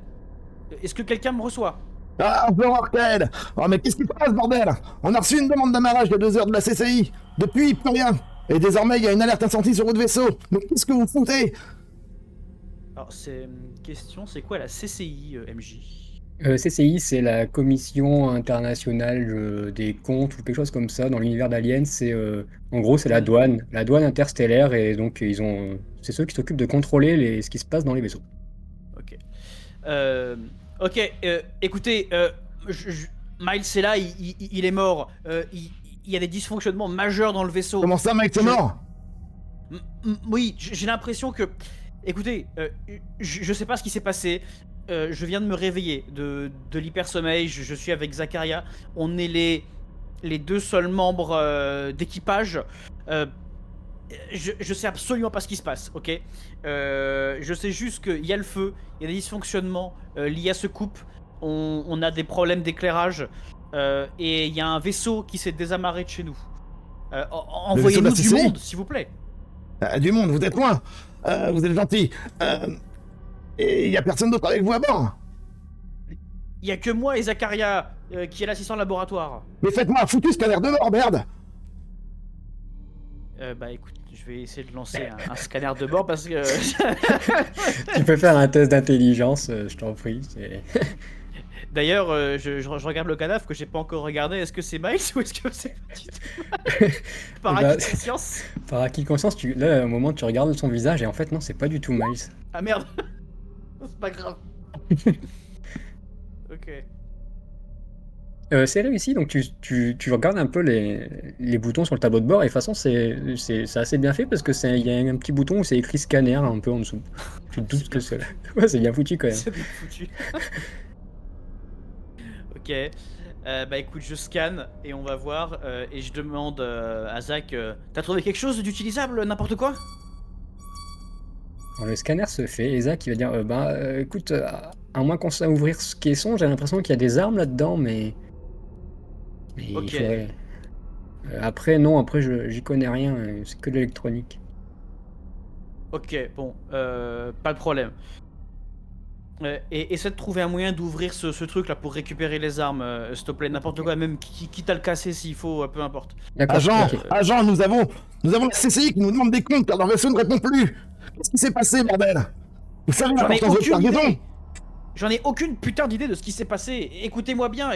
Est-ce que quelqu'un me reçoit? Ah, Florent Arcade. Oh, mais qu'est-ce qui se passe, bordel? On a reçu une demande d'amarrage il y a 2 heures de la CCI. Depuis, plus rien. Et désormais, il y a une alerte incendie sur votre vaisseau. Mais qu'est-ce que vous foutez? Alors, question, c'est quoi la CCI, MJ? CCI, c'est la Commission internationale des comptes ou quelque chose comme ça dans l'univers d'Alien. En gros, c'est la douane interstellaire, et donc c'est ceux qui s'occupent de contrôler ce qui se passe dans les vaisseaux. Ok. Ok, écoutez, Miles est là, il est mort. Il y a des dysfonctionnements majeurs dans le vaisseau. Comment ça, mec, t'es mort? Oui, j'ai l'impression que... Écoutez, je sais pas ce qui s'est passé. Je viens de me réveiller de l'hypersommeil. Je suis avec Zacharia. On est les 2 seuls membres d'équipage. Je sais absolument pas ce qui se passe, ok. Je sais juste qu'il y a le feu, il y a des dysfonctionnements liés à ce couple. On a des problèmes d'éclairage et il y a un vaisseau qui s'est désamarré de chez nous. Envoyez-nous du CCI? monde, s'il vous plaît. Du monde, vous êtes loin. Vous êtes gentil. Et il y a personne d'autre avec vous à bord? Il y a que moi et Zacharia qui est l'assistant laboratoire. Mais faites-moi un foutu scanner de mort, merde. Bah écoute, je vais essayer de lancer un scanner de bord parce que... Tu peux faire un test d'intelligence, je t'en prie. D'ailleurs, je regarde le cadavre que j'ai pas encore regardé. Est-ce que c'est Miles ou est-ce que c'est pas du tout par Bah, acquis de conscience? Par acquis de conscience, là, au moment où tu regardes son visage, et en fait, non, c'est pas du tout Miles. Ah merde. C'est pas grave. Ok. C'est réussi, donc tu regardes un peu les boutons sur le tableau de bord, et de toute façon, c'est assez bien fait parce que il y a un petit bouton où c'est écrit scanner un peu en dessous. Tu te doutes que c'est là. Ouais, c'est bien foutu quand même. C'est bien foutu. Ok. Bah écoute, je scanne et on va voir. Et je demande à Zach, t'as trouvé quelque chose d'utilisable, n'importe quoi? Alors, le scanner se fait, et Zach il va dire écoute, à moins qu'on sache ouvrir ce caisson, j'ai l'impression qu'il y a des armes là-dedans, mais Ok. il faudrait. Après, non, après j'y connais rien, c'est que de l'électronique. Ok, bon, pas de problème. Et essaie de trouver un moyen d'ouvrir ce truc là pour récupérer les armes, s'il te plaît, n'importe quoi, même quitte à le casser s'il faut, peu importe. D'accord, Agent, ok. agent, nous avons la CCI qui nous demande des comptes car leur vaisseau ne répond plus. Qu'est-ce qui s'est passé, bordel? Vous savez J'en ai l'importance de votre aucune cargaison? idée. J'en ai aucune putain d'idée de ce qui s'est passé. Écoutez-moi bien,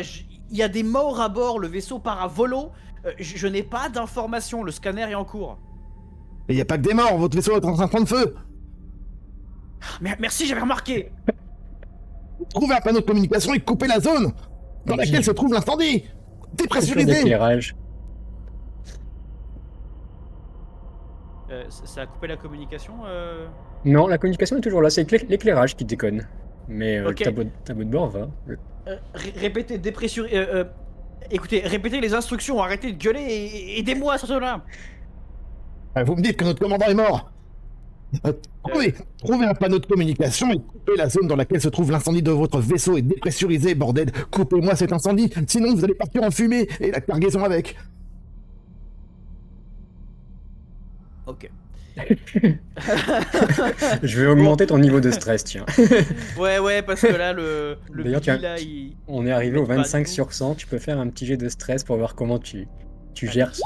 il y a des morts à bord, le vaisseau part à volo. Je n'ai pas d'informations, le scanner est en cours. Mais y a pas que des morts, votre vaisseau est en train de prendre feu. Merci, j'avais remarqué. Trouvez un panneau de communication et coupez la zone dans laquelle se trouve l'incendie. Coupure Dépressurisé. d'éclairage. Ça a coupé la communication Non, la communication est toujours là, c'est l'éclairage qui déconne. Mais Ok. le tableau de bord va. Répétez, écoutez, répétez les instructions, arrêtez de gueuler et aidez-moi sur cela. Vous me dites que notre commandant est mort. Trouvez un panneau de communication et coupez la zone dans laquelle se trouve l'incendie de votre vaisseau et dépressurisé, bordel. Coupez-moi cet incendie, sinon vous allez partir en fumée et la cargaison avec. Ok. Je vais augmenter ton niveau de stress, tiens. Ouais, parce que là, le D'ailleurs, Billy, là, il... On est arrivé il au met pas 25 du tout. sur 100, tu peux faire un petit jet de stress pour voir comment tu gères ce...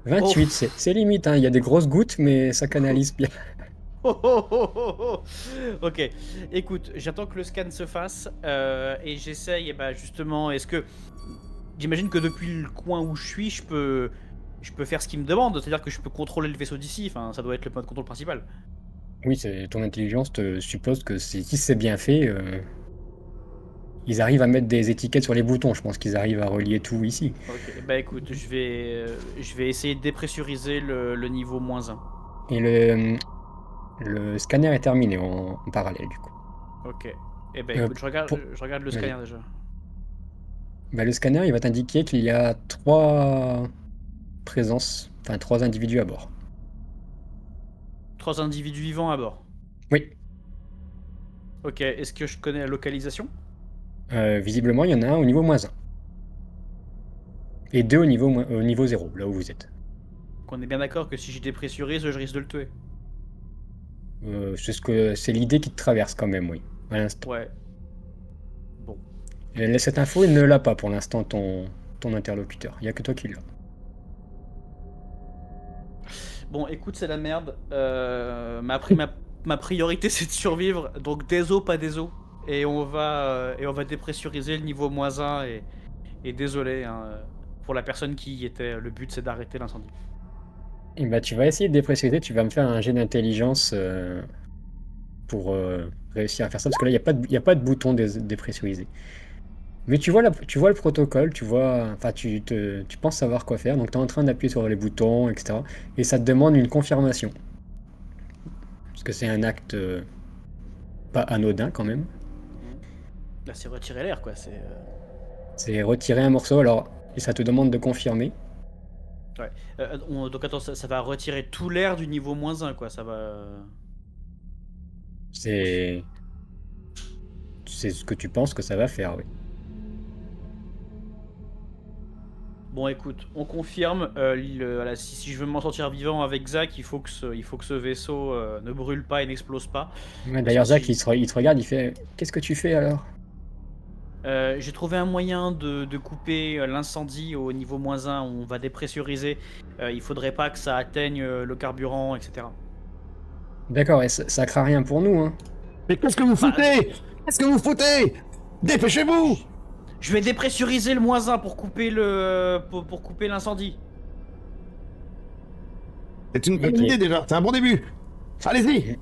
28, c'est limite, hein. Il y a des grosses gouttes, mais ça canalise bien. Ok, écoute, j'attends que le scan se fasse et j'essaye, et bah justement, est-ce que... J'imagine que depuis le coin où je suis, je peux faire ce qu'il me demande, c'est-à-dire que je peux contrôler le vaisseau d'ici, enfin ça doit être le point de contrôle principal. Oui, ton intelligence te suppose que si c'est bien fait, Ils arrivent à mettre des étiquettes sur les boutons, je pense qu'ils arrivent à relier tout ici. Ok, bah écoute, je vais essayer de dépressuriser le niveau -1. Et le scanner est terminé en parallèle, du coup. Ok. Eh ben Euh, écoute, pour- je regarde le Vas-y. scanner déjà. Bah, le scanner, il va t'indiquer qu'il y a 3 présences, enfin 3 individus à bord. 3 individus vivants à bord. Oui, Ok, est-ce que je connais la localisation? visiblement, il y en a un au niveau -1. Et 2 au niveau 0, là où vous êtes. Donc on est bien d'accord que si je dépressurise, je risque de le tuer. C'est l'idée qui te traverse quand même, oui, à l'instant. Ouais. Bon. Cette info, il ne l'a pas pour l'instant, ton interlocuteur. Il n'y a que toi qui l'as. Bon, écoute, c'est la merde. Ma priorité, c'est de survivre. Donc des os, pas des os. Et on va dépressuriser le niveau -1 et désolé hein, pour la personne qui y était. Le but, c'est d'arrêter l'incendie. Et bah, tu vas essayer de dépressurer, tu vas me faire un jet d'intelligence pour réussir à faire ça, parce que là, il y a pas de bouton dépressurisé. Mais tu vois le protocole, enfin, tu penses savoir quoi faire, donc tu es en train d'appuyer sur les boutons, etc. Et ça te demande une confirmation. Parce que c'est un acte pas anodin quand même. Là, c'est retirer l'air, quoi. C'est retirer un morceau, alors, et ça te demande de confirmer. Ouais. Donc attends, ça va retirer tout l'air du niveau -1, quoi. Ça va. C'est c'est ce que tu penses que ça va faire, oui. Bon, écoute, on confirme. Voilà, si je veux m'en sortir vivant avec Zach, il faut que ce vaisseau ne brûle pas et n'explose pas. Ouais, Parce d'ailleurs, que Zach, si il te regarde, il fait: qu'est-ce que tu fais alors? j'ai trouvé un moyen de couper l'incendie au niveau -1, on va dépressuriser. Il faudrait pas que ça atteigne le carburant, etc. D'accord, et ça craint rien pour nous, hein. Mais qu'est-ce que vous Bah, foutez? Qu'est-ce que vous foutez? Dépêchez-vous! je vais dépressuriser le -1 pour couper pour couper l'incendie. C'est une bonne Ok. idée déjà, c'est un bon début. Allez-y!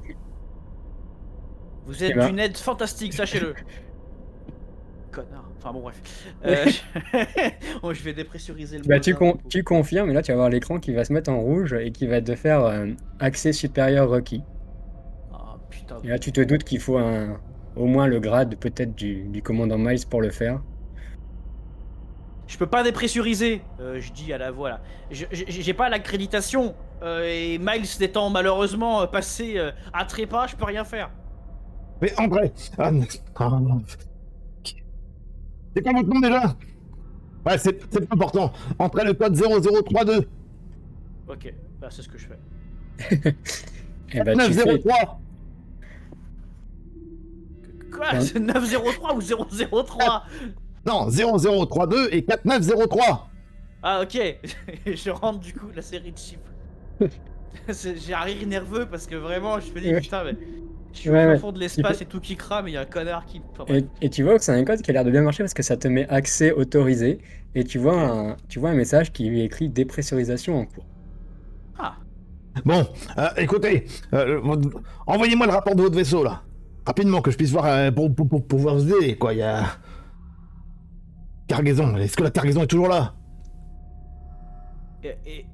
Vous Eh êtes ben. d'une aide fantastique, sachez-le. Connard. Enfin bon, bref. Bon, je vais dépressuriser le Bah, -1. Du coup. tu confirmes, et là, tu vas voir l'écran qui va se mettre en rouge et qui va te faire accès supérieur requis. Ah putain. Et là, tu te doutes qu'il faut au moins le grade peut-être du commandant Miles pour le faire. Je peux pas dépressuriser, je dis à la voix là. J'ai pas l'accréditation. Et Miles n'étant malheureusement passé à trépas, je peux rien faire. Mais André! C'est quoi votre nom déjà? Ouais, c'est pas important. Entrez le code 0032. Ok, bah c'est ce que je fais. Et bah, tu fais. 903. Quoi? Hein. C'est 903 ou 003? Non, 0032 et 4903. Ah ok, je rentre du coup la série de chiffres. J'ai un rire nerveux parce que vraiment je me dis Ouais. putain mais je suis Ouais, au ouais. fond de l'espace et tout qui crame et il y a un connard qui... Enfin, bref. Et tu vois que c'est un code qui a l'air de bien marcher parce que ça te met accès autorisé. Et tu vois un message qui est écrit dépressurisation en cours. Ah, Bon, écoutez, envoyez-moi le rapport de votre vaisseau là. Rapidement, que je puisse voir pour pouvoir vous aider, quoi. Il y a. Cargaison, est-ce que la cargaison est toujours là?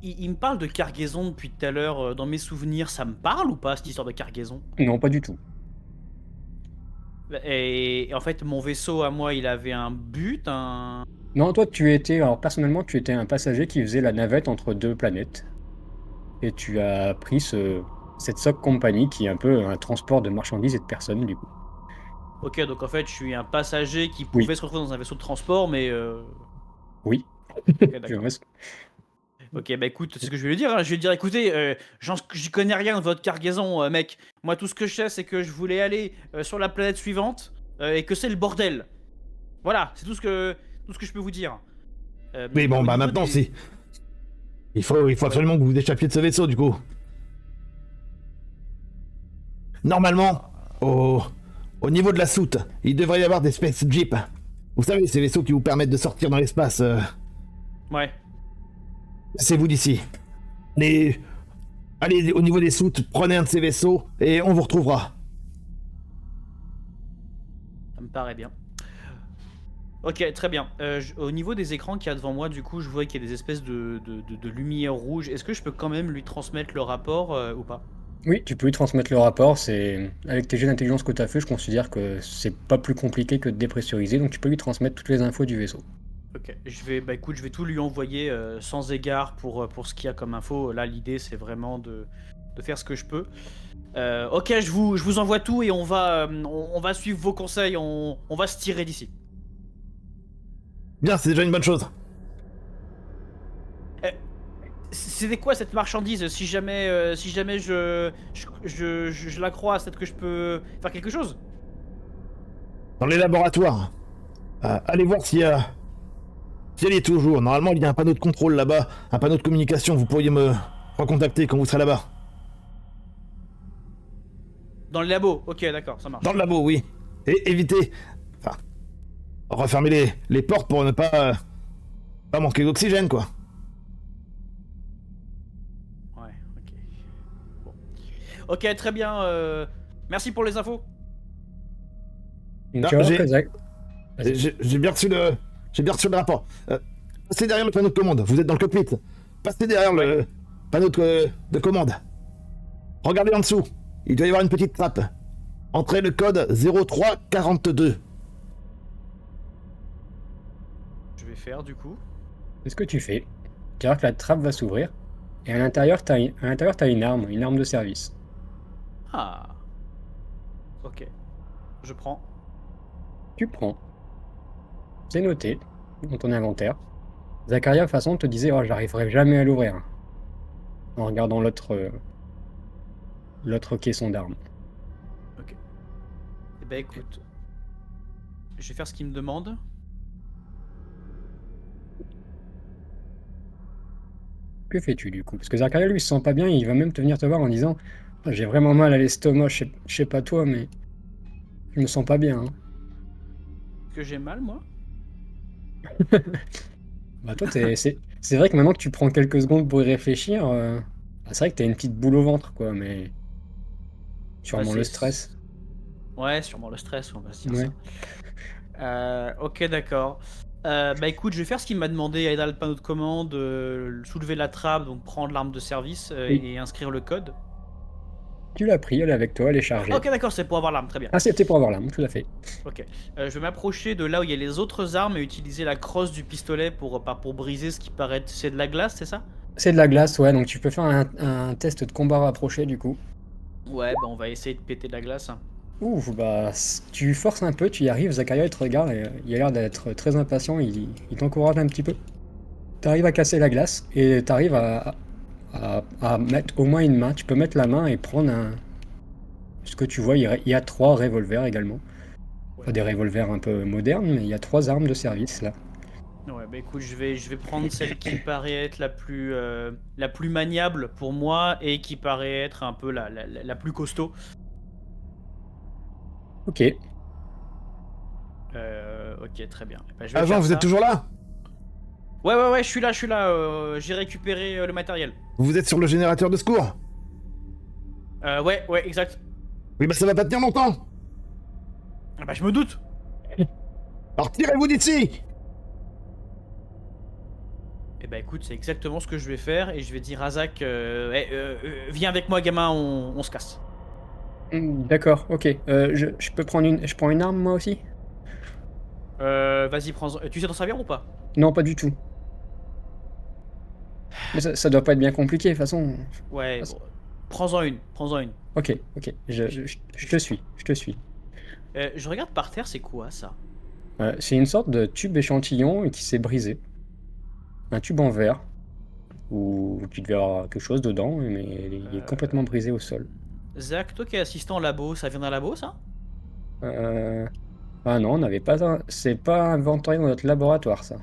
il me parle de cargaison depuis tout à l'heure. Dans mes souvenirs, ça me parle ou pas cette histoire de cargaison? Non, pas du tout. Et en fait, mon vaisseau à moi, il avait un but, un... Non, toi, alors personnellement, tu étais un passager qui faisait la navette entre 2 planètes. Et tu as pris cette SOC Company qui est un peu un transport de marchandises et de personnes, du coup. Ok, donc en fait, je suis un passager qui Oui. pouvait se retrouver dans un vaisseau de transport, mais... Oui. Ok, Je d'accord. reste- Ok, bah écoute, c'est ce que je vais lui dire. Hein. Je vais lui dire, écoutez, j'y connais rien de votre cargaison, mec. Moi, tout ce que je sais, c'est que je voulais aller sur la planète suivante et que c'est le bordel. Voilà, c'est tout ce que je peux vous dire. Mais bon, Au bah niveau maintenant, des- si. Il faut absolument que vous vous échappiez de ce vaisseau, du coup. Normalement, au niveau de la soute, il devrait y avoir des space jeeps. Vous savez, ces vaisseaux qui vous permettent de sortir dans l'espace. Ouais. C'est vous d'ici. Allez au niveau des soutes, prenez un de ces vaisseaux et on vous retrouvera. Ça me paraît bien. Ok, très bien. Au niveau des écrans qu'il y a devant moi, du coup, je vois qu'il y a des espèces de lumière rouge. Est-ce que je peux quand même lui transmettre le rapport ou pas? Oui, tu peux lui transmettre le rapport. C'est avec tes jets d'intelligence que tu as fait, je considère que c'est pas plus compliqué que de dépressuriser, donc tu peux lui transmettre toutes les infos du vaisseau. Ok, bah écoute, je vais tout lui envoyer sans égard pour ce qu'il y a comme info. Là, l'idée, c'est vraiment de faire ce que je peux. Ok, je vous envoie tout et on va suivre vos conseils. On va se tirer d'ici. Bien, c'est déjà une bonne chose. Euh, C'était quoi cette marchandise? Si jamais je la croise, peut-être que je peux faire quelque chose. Dans les laboratoires, allez voir si elle y est toujours. Normalement, il y a un panneau de contrôle là-bas, un panneau de communication. Vous pourriez me recontacter quand vous serez là-bas. Dans le labo. Ok, d'accord, ça Dans marche. le labo, oui. Et évitez... Enfin, refermez les portes pour ne pas manquer d'oxygène, quoi. Ouais, ok. Bon. Ok, très bien. Merci pour les infos. Donc Ah, tu vas voir que Zach... Vas-y. j'ai bien reçu le rapport. Passez derrière le panneau de commande. Vous êtes dans le cockpit. Passez derrière Ouais. le panneau de commande. Regardez en dessous. Il doit y avoir une petite trappe. Entrez le code 0342. Je vais faire du coup. C'est ce que tu fais. Tu verras que la trappe va s'ouvrir, et à l'intérieur, t'as une arme de service. Ah. Ok. Je prends. Tu prends. C'est noté dans ton inventaire. Zacharia, de toute façon, te disait, oh, j'arriverai jamais à l'ouvrir, hein, en regardant l'autre caisson d'armes. Ok. Eh ben écoute. Je vais faire ce qu'il me demande. Que fais-tu du coup? Parce que Zacharia, lui, il se sent pas bien, il va même te venir te voir en disant, ah, j'ai vraiment mal à l'estomac, je sais pas toi, mais je me sens pas bien, hein. Que j'ai mal, moi? Bah toi, c'est vrai que maintenant que tu prends quelques secondes pour y réfléchir, bah, c'est vrai que t'as une petite boule au ventre, quoi, mais Bah, sûrement le stress. Ouais, sûrement le stress, on va se dire Ouais. ça. Ok, d'accord. Bah écoute, je vais faire ce qu'il m'a demandé, aller dans le panneau de commande, soulever la trappe, donc prendre l'arme de service Oui. et inscrire le code. Tu l'as pris, elle est avec toi, elle est chargée. Ok, d'accord, c'est pour avoir l'arme, très bien. Ah, c'était pour avoir l'arme, tout à fait. Ok. Je vais m'approcher de là où il y a les autres armes et utiliser la crosse du pistolet pour briser ce qui paraît... C'est de la glace, c'est ça? C'est de la glace, ouais, donc tu peux faire un test de combat rapproché du coup. Ouais, bah on va essayer de péter de la glace. Ouf, bah, tu forces un peu, tu y arrives, Zacharia il te regarde et il a l'air d'être très impatient, il t'encourage un petit peu. T'arrives à casser la glace et t'arrives à mettre au moins une main. Tu peux mettre la main et prendre un... Ce que tu vois, il y a 3 revolvers également. Enfin, des revolvers un peu modernes, mais il y a 3 armes de service là. Ouais, bah écoute, je vais prendre celle qui me paraît être la plus maniable pour moi et qui paraît être un peu la plus costaud. Ok, Ok, très bien. Bah, je vais Agent, faire vous êtes ça. toujours là? Ouais, je suis là. J'ai récupéré le matériel. Vous êtes sur le générateur de secours? Ouais, exact. Oui, bah ça va pas tenir longtemps. Ah bah je me doute. Alors tirez-vous d'ici! Et bah écoute, c'est exactement ce que je vais faire et je vais dire à Zach, viens avec moi gamin, on se casse. D'accord, ok. Je peux prendre je prends une arme moi aussi? Vas-y, prends. Tu sais t'en servir ou pas? Non, pas du tout. Mais ça doit pas être bien compliqué, de toute façon. Ouais, Ah, bon, prends-en une. Ok, ok, je te suis, je te suis. Je regarde par terre, c'est quoi ça? C'est une sorte de tube échantillon qui s'est brisé. Un tube en verre, où tu devais avoir quelque chose dedans, mais il est complètement brisé au sol. Zach, toi qui es assistant labo, ça vient d'un labo ça? Euh... Ah non, on n'avait pas c'est pas inventorié dans notre laboratoire, ça.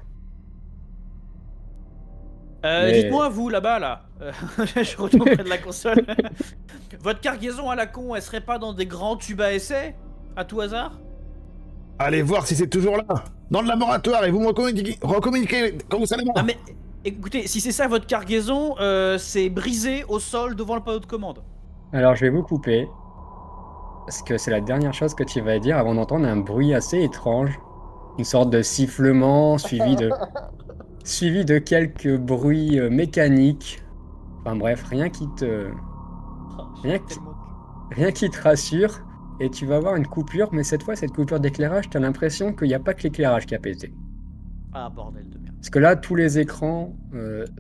Mais Dites-moi vous là-bas là, je retourne près de la console. Votre cargaison à la con, elle serait pas dans des grands tubes à essai? À tout hasard? Allez voir si c'est toujours là. Dans le laboratoire et vous me recommuniquez quand vous savez Ah moi. mais écoutez, si c'est ça votre cargaison, c'est brisé au sol devant le panneau de commande. alors je vais vous couper, parce que c'est la dernière chose que tu vas dire avant d'entendre un bruit assez étrange une sorte de sifflement suivi de quelques bruits mécaniques. Enfin bref, rien qui, rien qui te rassure. Et tu vas avoir une coupure, mais cette fois, cette coupure d'éclairage, tu as l'impression qu'il n'y a pas que l'éclairage qui a pété. Ah, bordel de merde. Parce que là, tous les écrans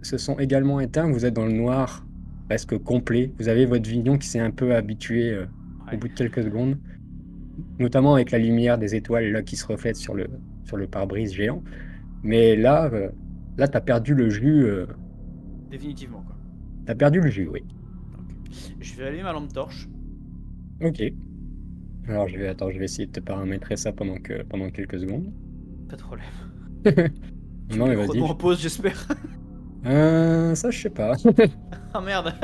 se sont également éteints. Vous êtes dans le noir presque complet. Vous avez votre vision qui s'est un peu habituée au Ouais. bout de quelques secondes. Notamment avec la lumière des étoiles là, qui se reflète sur le pare-brise géant. Mais là, t'as perdu le jus. Définitivement, quoi. T'as perdu le jus, oui. Ok. Je vais allumer ma lampe torche. Ok. Alors, je vais essayer de te paramétrer ça pendant quelques secondes. Pas de problème. Tu Non, mets mais le chrono vas-y. en pause, j'espère. Ça, je sais pas. Ah merde.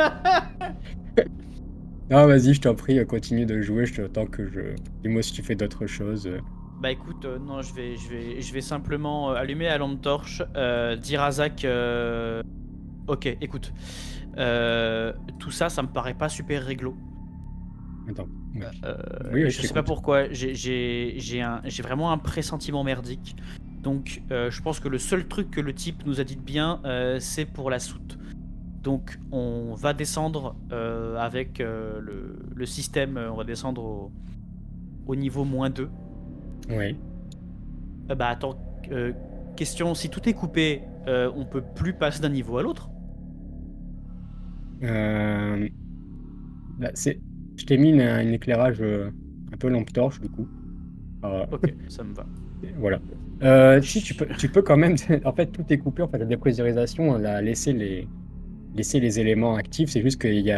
Non, vas-y, je t'en prie, continue de jouer. Je t'attends Dis-moi si tu fais d'autres choses. Bah écoute, non, je vais simplement allumer la lampe torche, dire à Zach, ok, écoute, tout ça, ça me paraît pas super réglo. Attends. Oui, Je je sais pas t'écoute. pourquoi, j'ai vraiment un pressentiment merdique. Donc, je pense que le seul truc que le type nous a dit de bien, c'est pour la soute. Donc, on va descendre avec le système, on va descendre au niveau -2. Oui. Bah attends, question, si tout est coupé, on peut plus passer d'un niveau à l'autre? Euh, Bah, je t'ai mis un éclairage un peu lampe torche, du coup. Euh, Ok, ça me va. Voilà. Si tu peux quand même. En fait, tout est coupé. En fait, la dépressurisation, elle a laissé les éléments actifs. C'est juste il y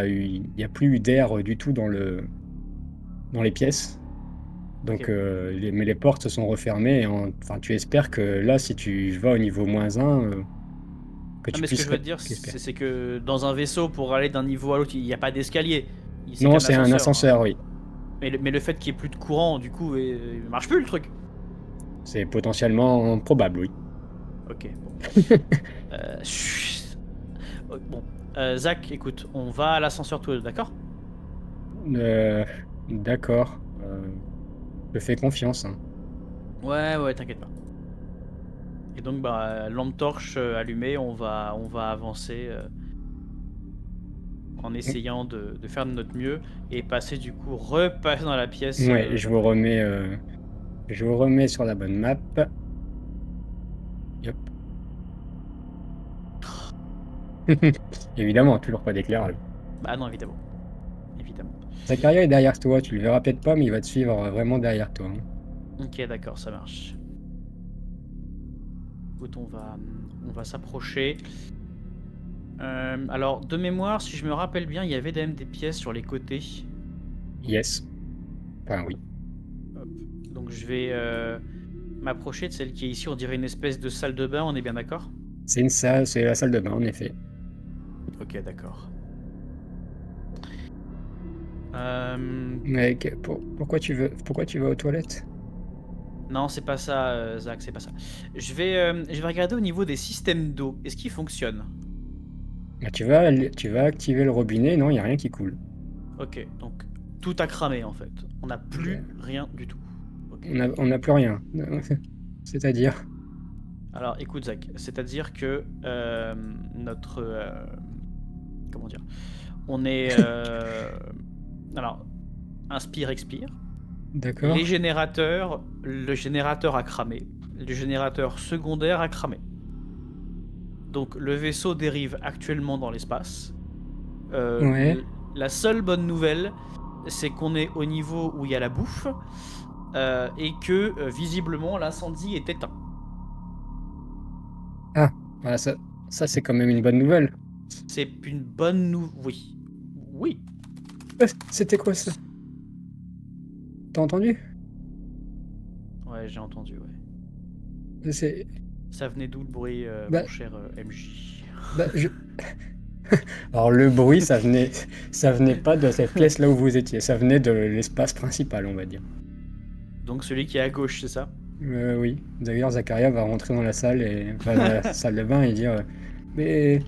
a plus eu d'air du tout dans les pièces. Donc, Ok. mais les portes se sont refermées. Enfin, tu espères que là, si tu vas au niveau -1, que Non, tu mais ce que puisses. je veux te dire, Qu'espère. c'est que dans un vaisseau, pour aller d'un niveau à l'autre, il n'y a pas d'escalier. C'est Non, qu'un c'est un ascenseur, hein. ascenseur, oui. Mais le fait qu'il n'y ait plus de courant, du coup, il marche plus le truc. C'est potentiellement probable, oui. Ok, bon. Chut. Bon, Zach, écoute, on va à l'ascenseur tous les deux, d'accord? Euh, d'accord. Je fais confiance, hein. Ouais, ouais, t'inquiète pas. Et donc, bah, lampe torche allumée, on va avancer en essayant de faire de notre mieux et passer du coup, repasser dans la pièce Ouais, d'après. je vous remets sur la bonne map. Yep. Évidemment, toujours pas d'éclairage. Bah non, évidemment. Évidemment. Zacharia est derrière toi, tu le verras peut-être pas, mais il va te suivre vraiment derrière toi, hein. Ok, d'accord, ça marche. Écoute, on va s'approcher. Alors, de mémoire, si je me rappelle bien, il y avait même des pièces sur les côtés. Yes. Enfin, oui. Hop. Donc, je vais m'approcher de celle qui est ici. On dirait une espèce de salle de bain, on est bien d'accord? C'est la salle de bain, en effet. Ok, d'accord. Mais pourquoi tu vas aux toilettes? Non, c'est pas ça, Zach, c'est pas ça. Je vais regarder au niveau des systèmes d'eau. Est-ce qu'ils fonctionnent? Bah, tu vas activer le robinet, non, il n'y a rien qui coule. Ok, donc tout a cramé en fait. On n'a plus rien du tout. Ok. On n'a plus rien. C'est-à-dire? Alors écoute, Zach, c'est-à-dire que notre. Comment dire? On est. Alors, inspire, expire. D'accord. Le générateur a cramé. Le générateur secondaire a cramé. Donc le vaisseau dérive actuellement dans l'espace. Ouais. La seule bonne nouvelle, c'est qu'on est au niveau où il y a la bouffe et que visiblement l'incendie est éteint. Ah, voilà, ça c'est quand même une bonne nouvelle. C'est une bonne nouvelle. Oui. Oui. C'était quoi ça? T'as entendu? Ouais, j'ai entendu, ouais. C'est. Ça venait d'où le bruit, Bah, mon cher MJ? bah, Alors le bruit, ça venait pas de cette pièce là où vous étiez, ça venait de l'espace principal, on va dire. Donc celui qui est à gauche, c'est ça? Oui. D'ailleurs, Zacharia va rentrer dans la salle dans la salle de bain et dire, mais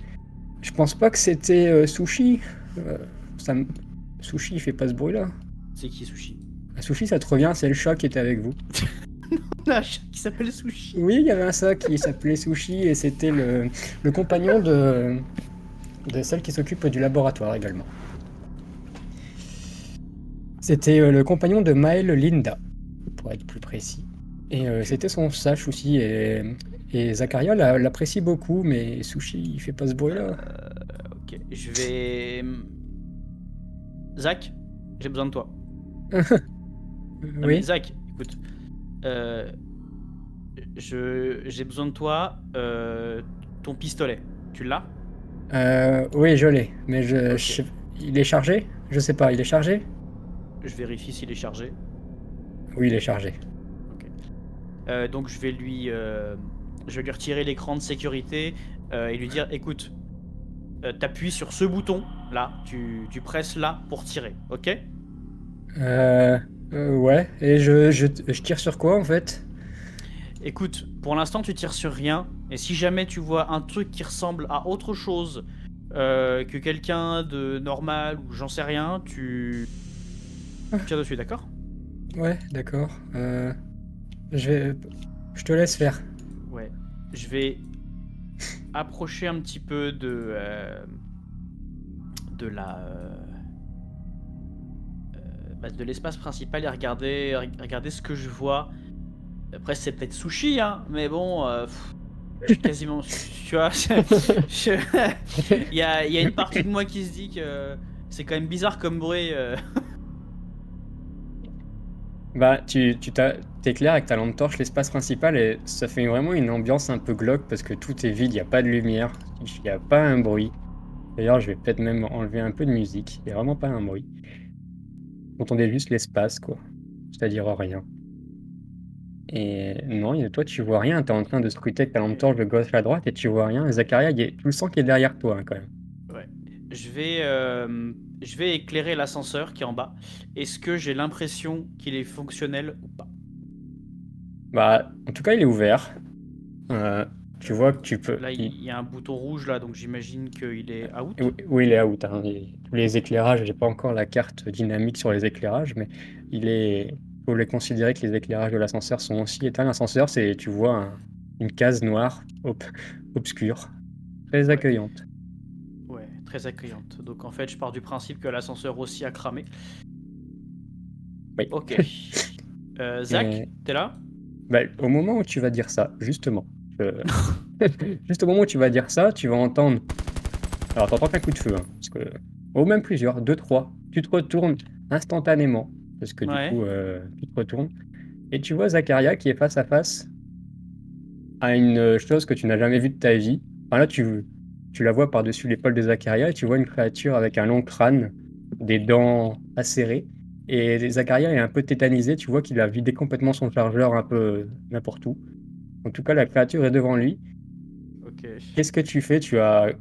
je pense pas que c'était Sushi. Euh, ça me- Sushi, il fait pas ce bruit-là. C'est qui Sushi? Sushi, ça te revient, c'est le chat qui était avec vous. Un chat qui s'appelle Sushi. Oui, il y avait un ça qui s'appelait Sushi et c'était le compagnon de celle qui s'occupe du laboratoire également. C'était le compagnon de Maël Linda, pour être plus précis. Et c'était son sache aussi. Et Zacharia l'apprécie beaucoup, mais Sushi, il fait pas ce bruit-là. Ok, je vais. Zach, j'ai besoin de toi. Non, mais Oui. Zach, écoute. J'ai besoin de toi. Ton pistolet, tu l'as? Oui, je l'ai. Mais Ok. il est chargé? Je sais pas, il est chargé? Je vérifie s'il est chargé. Oui, il est chargé. Ok. Donc je vais lui retirer l'écran de sécurité et lui dire, écoute, t'appuies sur ce bouton là, tu presses là pour tirer, ok? Ouais. Et je tire sur quoi en fait? Écoute, pour l'instant tu tires sur rien, et si jamais tu vois un truc qui ressemble à autre chose que quelqu'un de normal ou j'en sais rien, tu tires dessus, d'accord? Ouais, d'accord. Je vais. Je te laisse faire. Ouais. Je vais approcher un petit peu de la de l'espace principal et regarder ce que je vois. Après, c'est peut-être sushi, hein, mais bon, je suis quasiment. Tu vois, il y a une partie de moi qui se dit que c'est quand même bizarre comme bruit. Bah, t'éclaires avec ta lampe torche l'espace principal et ça fait vraiment une ambiance un peu glauque parce que tout est vide, il n'y a pas de lumière, il n'y a pas un bruit. D'ailleurs, je vais peut-être même enlever un peu de musique, il n'y a vraiment pas un bruit. Vous entendez juste l'espace, quoi. C'est-à-dire rien. Et non, toi tu vois rien, t'es en train de scruter avec ta lampe torche de gauche à droite et tu vois rien. Et Zacharia, tu le sens qu'il est derrière toi hein, quand même. Ouais. Je vais éclairer l'ascenseur qui est en bas. Est-ce que j'ai l'impression qu'il est fonctionnel ou pas? Bah, en tout cas, il est ouvert. Euh, tu vois que tu peux. Là, il y a un bouton rouge là, donc j'imagine qu'il est out. Oui, oui, il est out. Hein. Tous les éclairages, j'ai pas encore la carte dynamique sur les éclairages, mais il faut les considérer que les éclairages de l'ascenseur sont aussi éteints. L'ascenseur, tu vois une case noire, obscure, très Ouais. accueillante. Ouais, très accueillante. Donc en fait, je pars du principe que l'ascenseur aussi a cramé. Oui. Ok. Zach, Et, t'es là? bah, au moment où tu vas dire ça, justement, juste au moment où tu vas dire ça, tu vas entendre. Alors, t'entends qu'un coup de feu, hein, parce que, ou même plusieurs, deux, trois. Tu te retournes instantanément, parce que du Ouais. coup, tu te retournes. Et tu vois Zacharia qui est face à face à une chose que tu n'as jamais vue de ta vie. Enfin, là, tu la vois par-dessus l'épaule de Zacharia et tu vois une créature avec un long crâne, des dents acérées. Et Zacharia est un peu tétanisé, tu vois qu'il a vidé complètement son chargeur un peu n'importe où. En tout cas, la créature est devant lui. Ok. Qu'est-ce que tu fais? Tu as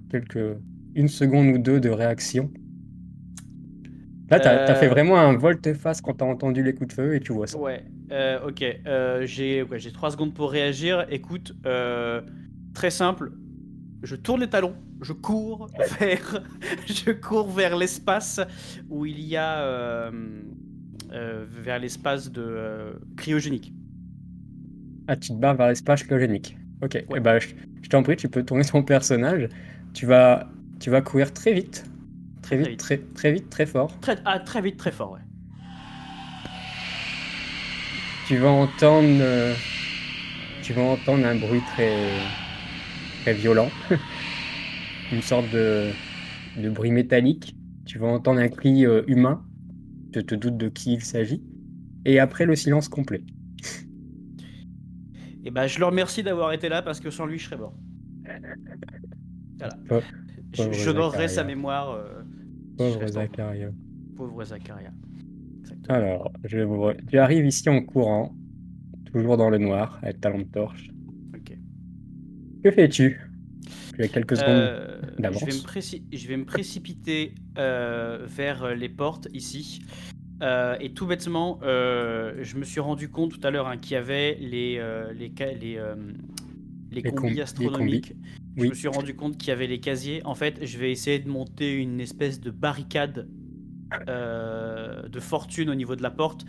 une seconde ou deux de réaction. Là, t'as fait Euh, vraiment un volte-face quand t'as entendu les coups de feu et tu vois ça. ouais. Ok. J'ai 3 secondes pour réagir. Écoute, très simple. Je tourne les talons. Je cours je cours vers l'espace où il y a vers l'espace de cryogénique. Ah, tu te barres vers l'espace cryogénique. Ok, Ouais. et ben, je t'en prie, tu peux tourner ton personnage. Tu vas courir très Très vite, vite. très vite, très fort. Très vite, très fort. Ouais. Tu vas entendre, euh, tu vas entendre un bruit très violent, une sorte de bruit métallique. Tu vas entendre un cri humain. Tu te doutes de qui il s'agit. Et après, le silence complet. Et bah, je le remercie d'avoir été là parce que sans lui, je serais mort. Voilà. Pa- Pauvre J'honorerai sa Zacharia. mémoire si je Pauvre reste en vie. Zacharia. Pauvre Zacharia. Exactement. Alors, tu arrives ici en courant, toujours dans le noir, avec ta lampe torche. Ok. Que fais-tu? Tu as quelques secondes d'avance. Je vais me précipiter vers les portes ici. Et tout bêtement, je me suis rendu compte tout à l'heure hein, qu'il y avait les combis Les combis. astronomiques. Je me Oui. suis rendu compte qu'il y avait les casiers. En fait, je vais essayer de monter une espèce de barricade de fortune au niveau de la porte.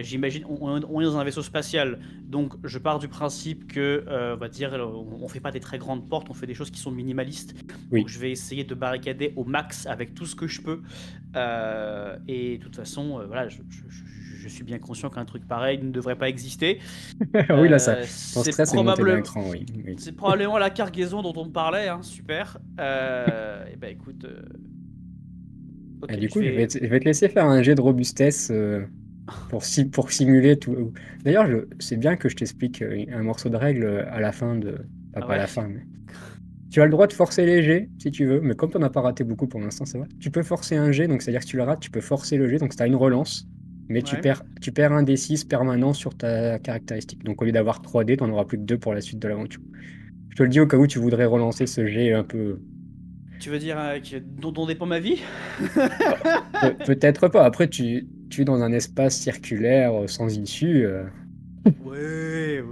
J'imagine, on est dans un vaisseau spatial, donc je pars du principe que, on va dire, on fait pas des très grandes portes, on fait des choses qui sont minimalistes. Donc Oui. je vais essayer de barricader au max avec tout ce que je peux. Et de toute façon, voilà, je suis bien conscient qu'un truc pareil ne devrait pas exister. Oui, là, ça, ton C'est stress est monté d'un probable, cran, oui. Oui. c'est probablement la cargaison dont on me parlait, hein, super. Et ben écoute, Et ok, du je coup, vais. je vais te laisser faire un jet de robustesse pour simuler tout. D'ailleurs, c'est bien que je t'explique un morceau de règle à la fin de. Enfin, Ah pas à ouais? la fin, mais. Tu as le droit de forcer les jets si tu veux, mais comme tu n'en as pas raté beaucoup pour l'instant, ça va. Tu peux forcer un jet, donc c'est-à-dire que si tu le rates, tu peux forcer le jet, donc tu as une relance, mais Ouais. tu perds un D6 permanent sur ta caractéristique. Donc au lieu d'avoir 3 dés, tu n'en auras plus que 2 pour la suite de l'aventure. Je te le dis au cas où tu voudrais relancer ce jet un peu. Tu veux dire dont dépend ma vie? Bah, peut-être pas. Après, tu es dans un espace circulaire sans issue. Ouais, ouais,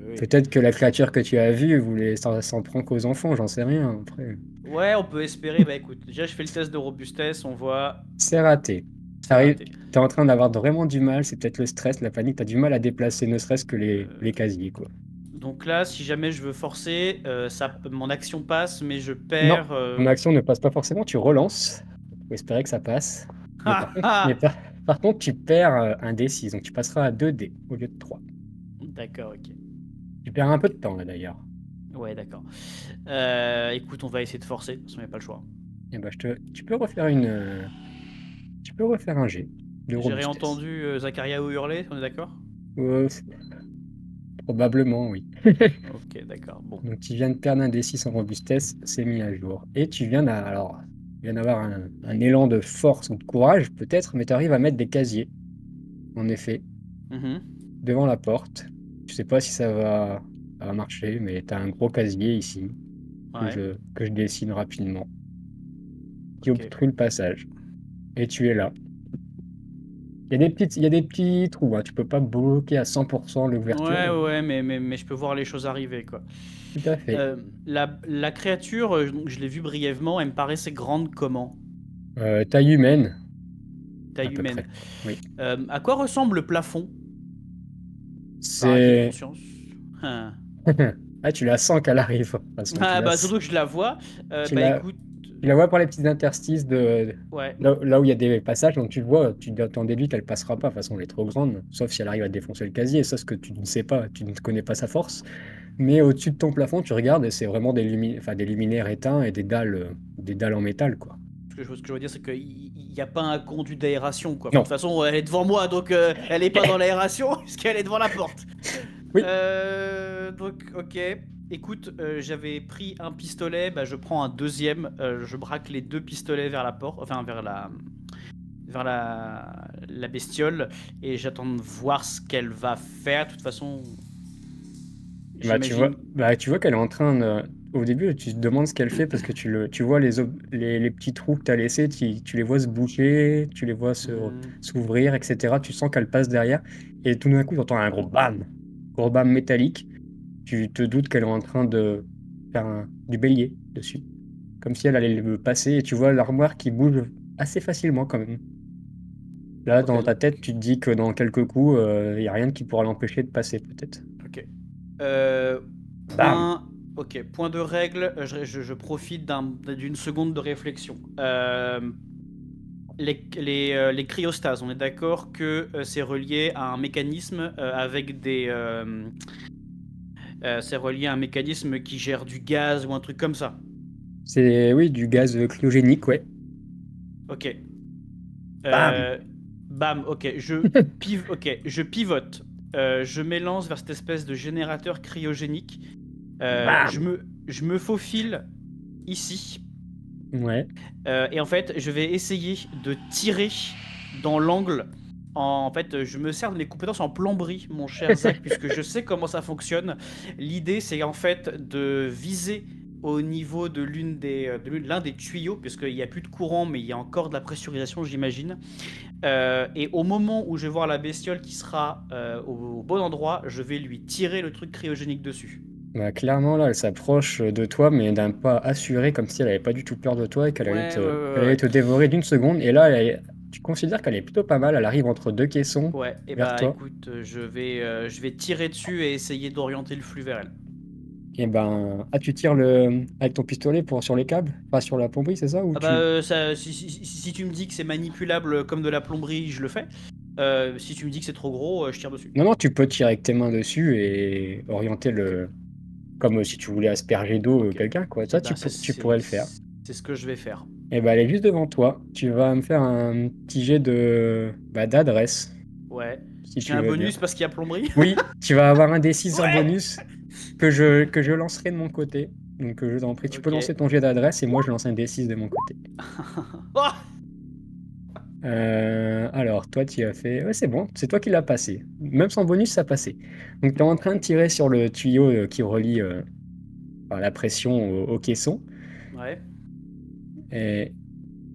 ouais. Peut-être que la créature que tu as vue s'en prend qu'aux enfants, j'en sais rien. Après, Ouais, on peut espérer. Bah écoute, déjà je fais le test de robustesse, on voit, c'est raté. c'est raté. T'es en train d'avoir vraiment du mal, c'est peut-être le stress, la panique, t'as du mal à déplacer ne serait-ce que les Euh, casiers, quoi. donc là, si jamais je veux forcer, mon action passe, mais je Non, perds. ton action ne passe pas forcément, tu relances. Faut espérer que ça passe. Mais par contre, par contre tu perds un D6, donc tu passeras à 2 dés au lieu de 3. D'accord, ok. Tu perds un peu de temps là d'ailleurs. Ouais, d'accord. Écoute, on va essayer de forcer, de toute façon, il n'y a pas le choix. Et bah, tu peux refaire tu peux refaire un jet de J'ai robustesse. réentendu Zachariah hurler, on est d'accord? Euh, Probablement, oui. Ok, d'accord. Bon. Donc tu viens de perdre un D6 en robustesse, c'est mis à jour. Et alors, tu viens d'avoir un élan de force ou de courage, peut-être, mais tu arrives à mettre des casiers, en effet, Mhm. devant la porte. Je sais pas si ça va marcher, mais tu as un gros casier ici Ouais, que je dessine rapidement, qui ok. obstrue le passage. Et tu es là. Il y a des petits trous, hein. Tu peux pas bloquer à 100% l'ouverture. Ouais, ouais, mais je peux voir les choses arriver, quoi. Tout à fait. La créature, donc, je l'ai vue brièvement, elle me paraissait grande comment? Taille humaine, à Taille peu humaine. près. Oui. À quoi ressemble le plafond, par acquis de C'est. conscience? Hein. Ah, tu la sens qu'elle arrive. De toute façon, Ah bah surtout que je la vois. tu Bah la, écoute, tu la vois par les petits interstices ouais. là où il y a des passages, donc tu le vois, tu t'en déduis qu'elle passera pas. De toute façon, elle est trop grande, sauf si elle arrive à défoncer le casier. Ça, ce que tu ne sais pas, tu ne connais pas sa force. Mais au-dessus de ton plafond, tu regardes et c'est vraiment enfin, des luminaires éteints et des dalles en métal, quoi. Ce que je veux dire, c'est qu'il n'y a pas un conduit d'aération, quoi. Enfin, de toute Non. façon, elle est devant moi, donc elle est pas dans l'aération, puisqu'elle est devant la porte. Oui. Donc, ok. Écoute, j'avais pris un pistolet, bah, je prends un deuxième, je braque les deux pistolets vers la porte, enfin vers la bestiole, et j'attends de voir ce qu'elle va faire. De toute façon, j'imagine. Tu vois qu'elle est en train de. Au début, tu te demandes ce qu'elle fait parce que tu vois les petits trous que tu as laissés, tu les vois se boucher, tu les vois Hmm, s'ouvrir, etc. Tu sens qu'elle passe derrière. Et tout d'un coup, tu entends un gros bam métallique. Tu te doutes qu'elle est en train de faire du bélier dessus. Comme si elle allait le passer. Et tu vois l'armoire qui bouge assez facilement quand même. Là, ok, dans ta donc, tête, tu te dis que dans quelques coups, il n'y a rien qui pourra l'empêcher de passer, peut-être. ok. Euh, Bam! point, ok, point de règle, je profite d'une seconde de réflexion. Les cryostases, on est d'accord que c'est relié à un mécanisme c'est relié à un mécanisme qui gère du gaz ou un truc comme ça. C'est, oui, du gaz cryogénique, ouais. Ok. Bam! Euh, Bam, ok, je pivote. Je m'élance vers cette espèce de générateur cryogénique. Bam! Je me faufile ici. Ouais. Et en fait, je vais essayer de tirer dans l'angle. En fait, je me sers de mes compétences en plomberie, mon cher Zach, puisque je sais comment ça fonctionne. L'idée, c'est en fait de viser au niveau de l'un des tuyaux, puisqu'il n'y a plus de courant, mais il y a encore de la pressurisation, j'imagine. Et au moment où je vais voir la bestiole qui sera au bon endroit, je vais lui tirer le truc cryogénique dessus. Bah, clairement, là, elle s'approche de toi, mais d'un pas assuré, comme si elle avait pas du tout peur de toi et Ouais, ouais, qu'elle ouais, allait ouais. te dévorer d'une seconde. Et là, tu considères qu'elle est plutôt pas mal. Elle arrive entre deux caissons Ouais, et vers bah toi. écoute, je vais tirer dessus et essayer d'orienter le flux vers elle. Et ben, tu tires avec ton pistolet sur les câbles, pas sur la plomberie, c'est ça? Ou Ah bah, tu... si tu me dis que c'est manipulable comme de la plomberie, je le fais. Si tu me dis que c'est trop gros, je tire dessus. Non, non, tu peux tirer avec tes mains dessus et orienter Ok, comme si tu voulais asperger d'eau ok. quelqu'un, quoi. Et Ça, bah tu pourrais le faire. c'est ce que je vais faire. Et ben, elle est juste devant toi. Tu vas me faire un petit jet d'adresse, Ouais. si J'ai tu un veux bien. bonus parce qu'il y a plomberie. Oui, tu vas avoir un D6 en Ouais. bonus que je lancerai de mon côté. Donc, je t'en prie, tu peux Ok. lancer ton jet d'adresse et moi, je lance un D6 de mon côté. Oh. Alors, toi, tu as fait. Ouais, c'est bon, c'est toi qui l'as passé. Même sans bonus, ça passait. Donc, tu es en train de tirer sur le tuyau qui relie enfin, la pression au caisson. Ouais. Et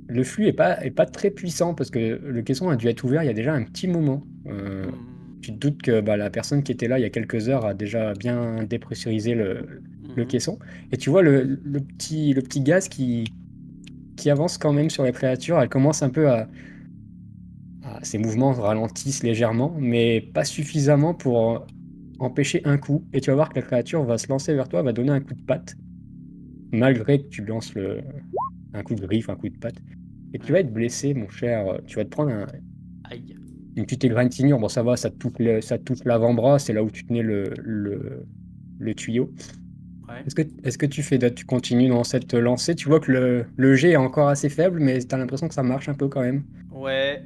le flux est pas très puissant parce que le caisson a dû être ouvert il y a déjà un petit moment. Hmm. Tu te doutes que bah, la personne qui était là il y a quelques heures a déjà bien dépressurisé le Mhm. caisson. Et tu vois le petit gaz qui avance quand même sur la créature. Elle commence un peu ses mouvements ralentissent légèrement, mais pas suffisamment pour empêcher un coup. Et tu vas voir que la créature va se lancer vers toi, va donner un coup de patte, malgré que tu lances un coup de griffe, un coup de patte. Et tu vas Ouais. être blessé, mon cher. Tu vas te prendre Aïe. une petite égratignure. Bon, ça va, ça te touche l'avant-bras, c'est là où tu tenais le tuyau. Ouais. Est-ce que tu continues dans cette lancée? Tu vois que le jet est encore assez faible, mais tu as l'impression que ça marche un peu quand même. Ouais,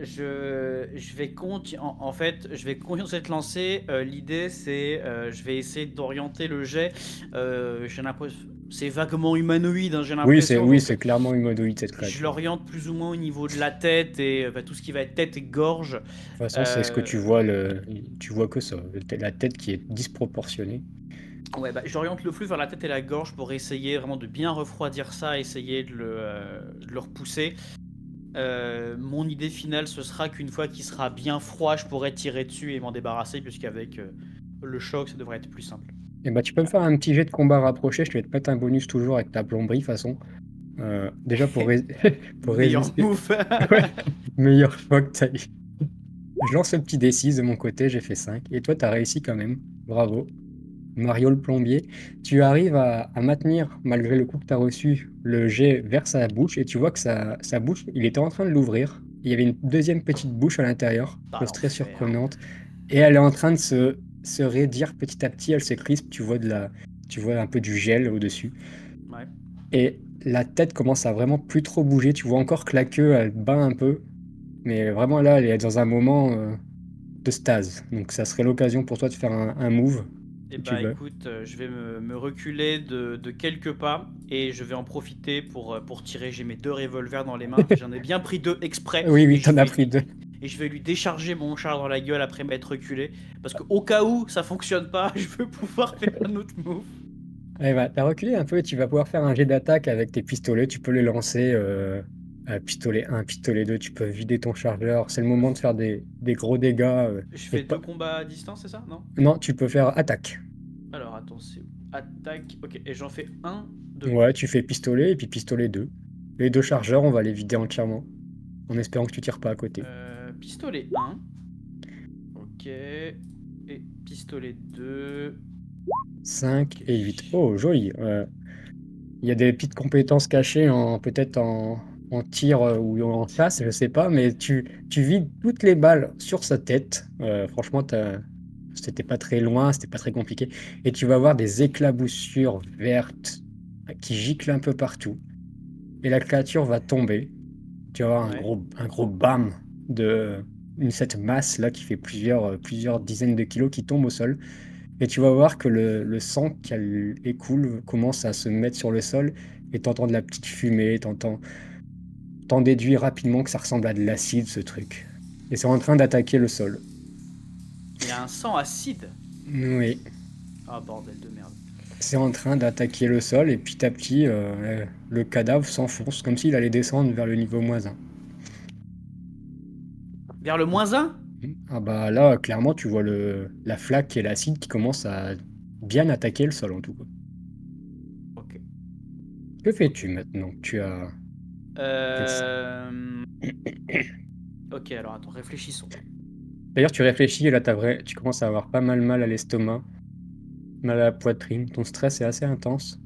je vais en fait, je vais continuer cette lancée. L'idée, c'est, je vais essayer d'orienter le jet. J'ai l'impression, c'est vaguement humanoïde, hein, j'ai l'impression. Oui, Donc, c'est clairement humanoïde cette je créature. l'oriente plus ou moins au niveau de la tête et tout ce qui va être tête et gorge. De toute façon, c'est ce que tu Euh, vois, tu vois que ça, la tête qui est disproportionnée. ouais, bah, j'oriente le flux vers la tête et la gorge pour essayer vraiment de bien refroidir ça, essayer de le repousser. Mon idée finale, ce sera qu'une fois qu'il sera bien froid, je pourrai tirer dessus et m'en débarrasser, puisqu'avec le choc, ça devrait être plus simple. Et bah, tu peux me faire un petit jet de combat rapproché, je vais te mettre un bonus toujours avec ta plomberie, de toute façon. Déjà pour Meilleur résister. move. Ouais, meilleure fois que t'as eu. Je lance le petit D6 de mon côté, j'ai fait 5. Et toi, t'as réussi quand même. Bravo. Mario le plombier. Tu arrives à maintenir, malgré le coup que t'as reçu, le jet vers sa bouche et tu vois que sa bouche, il était en train de l'ouvrir. Il y avait une deuxième petite bouche à l'intérieur, Pas chose très l'enfer. surprenante. Et elle est en train de se raidir petit à petit, elle se crispe, tu vois un peu du gel au-dessus. Ouais. Et la tête commence à vraiment plus trop bouger, tu vois encore que la queue, elle bat un peu. Mais vraiment là, elle est dans un moment de stase. Donc ça serait l'occasion pour toi de faire un move, Et si tu bah veux. écoute, je vais me reculer de quelques pas et je vais en profiter pour tirer. J'ai mes deux revolvers dans les mains. J'en ai bien pris deux exprès Oui, et oui, t'en as pris deux. je vais lui décharger mon char dans la gueule après m'être reculé. Parce que au cas où ça fonctionne pas, je veux pouvoir faire un autre move. Eh ben, t'as reculé un peu, tu vas pouvoir faire un jet d'attaque avec tes pistolets. Tu peux les lancer pistolet 1, pistolet 2, tu peux vider ton chargeur. C'est le moment de faire des gros dégâts. Je Et fais pas... deux combats à distance, c'est ça? Non? Non, tu peux faire attaque. Alors attends, c'est attaque. Ok, et j'en fais un, deux. Ouais, tu fais pistolet et puis pistolet 2. Les deux chargeurs, on va les vider entièrement, en espérant que tu tires pas à côté. Pistolet un. Ok. Et pistolet 2. 5 Ok. et 8. Oh, joli. Il y a des petites compétences cachées peut-être en tir ou en chasse, je sais pas, mais tu vides toutes les balles sur sa tête. Franchement, c'était pas très loin, c'était pas très compliqué. Et tu vas avoir des éclaboussures vertes qui giclent un peu partout. Et la créature va tomber. Tu vas avoir Ouais. un gros bam cette masse là qui fait plusieurs dizaines de kilos qui tombe au sol. Et tu vas voir que le sang qu'elle écoule commence à se mettre sur le sol et t'entends de la petite fumée, t'en déduis rapidement que ça ressemble à de l'acide, ce truc. Et c'est en train d'attaquer le sol. Il a un sang acide. Oui, Ah, bordel de merde. c'est en train d'attaquer le sol et petit à petit, le cadavre s'enfonce comme s'il allait descendre vers le niveau -1. Vers le -1? Ah bah là, clairement, tu vois la flaque et l'acide qui commence à bien attaquer le sol en tout cas. Ok. Que fais-tu maintenant que tu as... Euh... Ok, alors attends, réfléchissons. D'ailleurs, tu réfléchis et là, tu commences à avoir pas mal à l'estomac, mal à la poitrine. Ton stress est assez intense.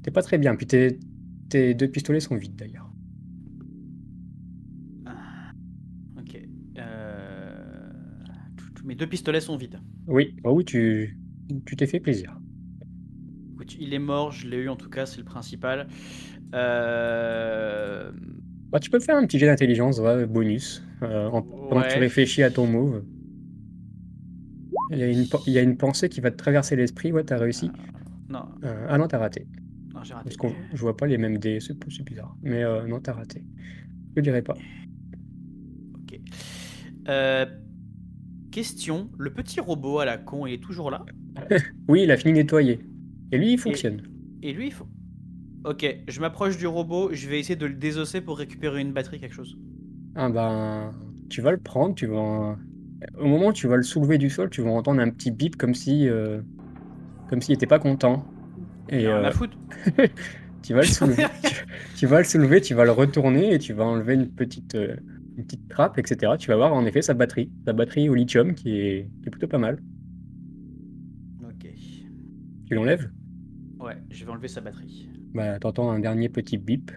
T'es pas très bien. Puis tes deux pistolets sont vides d'ailleurs. Ah, ok. Mes 2 pistolets sont vides. Oui, oh oui, tu t'es fait plaisir. Écoute, il est mort, je l'ai eu en tout cas, c'est le principal. Euh... Bah, tu peux faire un petit jet d'intelligence, ouais, bonus, pendant que tu Ouais. réfléchis à ton move. Il y a une pensée qui va te traverser l'esprit. Ouais, t'as réussi. Non, Ah non, t'as raté. non, j'ai Parce raté. que je vois pas les mêmes dés, c'est bizarre. Mais non, t'as raté. Je dirais pas. Ok. Euh, Question, le petit robot à la con, il est toujours là? Oui, il a fini de nettoyer. Et lui, il Et, fonctionne. et lui, il faut... Ok, je m'approche du robot, je vais essayer de le désosser pour récupérer une batterie, quelque chose. Ah ben, tu vas le prendre, au moment où tu vas le soulever du sol, tu vas entendre un petit bip comme s'il était pas content. Il y Et a rien à foutre. tu vas le J'en ai soulever, rien. tu vas le soulever, tu vas le retourner et tu vas enlever une petite trappe, etc. Tu vas voir en effet sa batterie au lithium qui est plutôt pas mal. Ok. Tu l'enlèves, Ouais, je vais enlever sa batterie. bah t'entends un dernier petit bip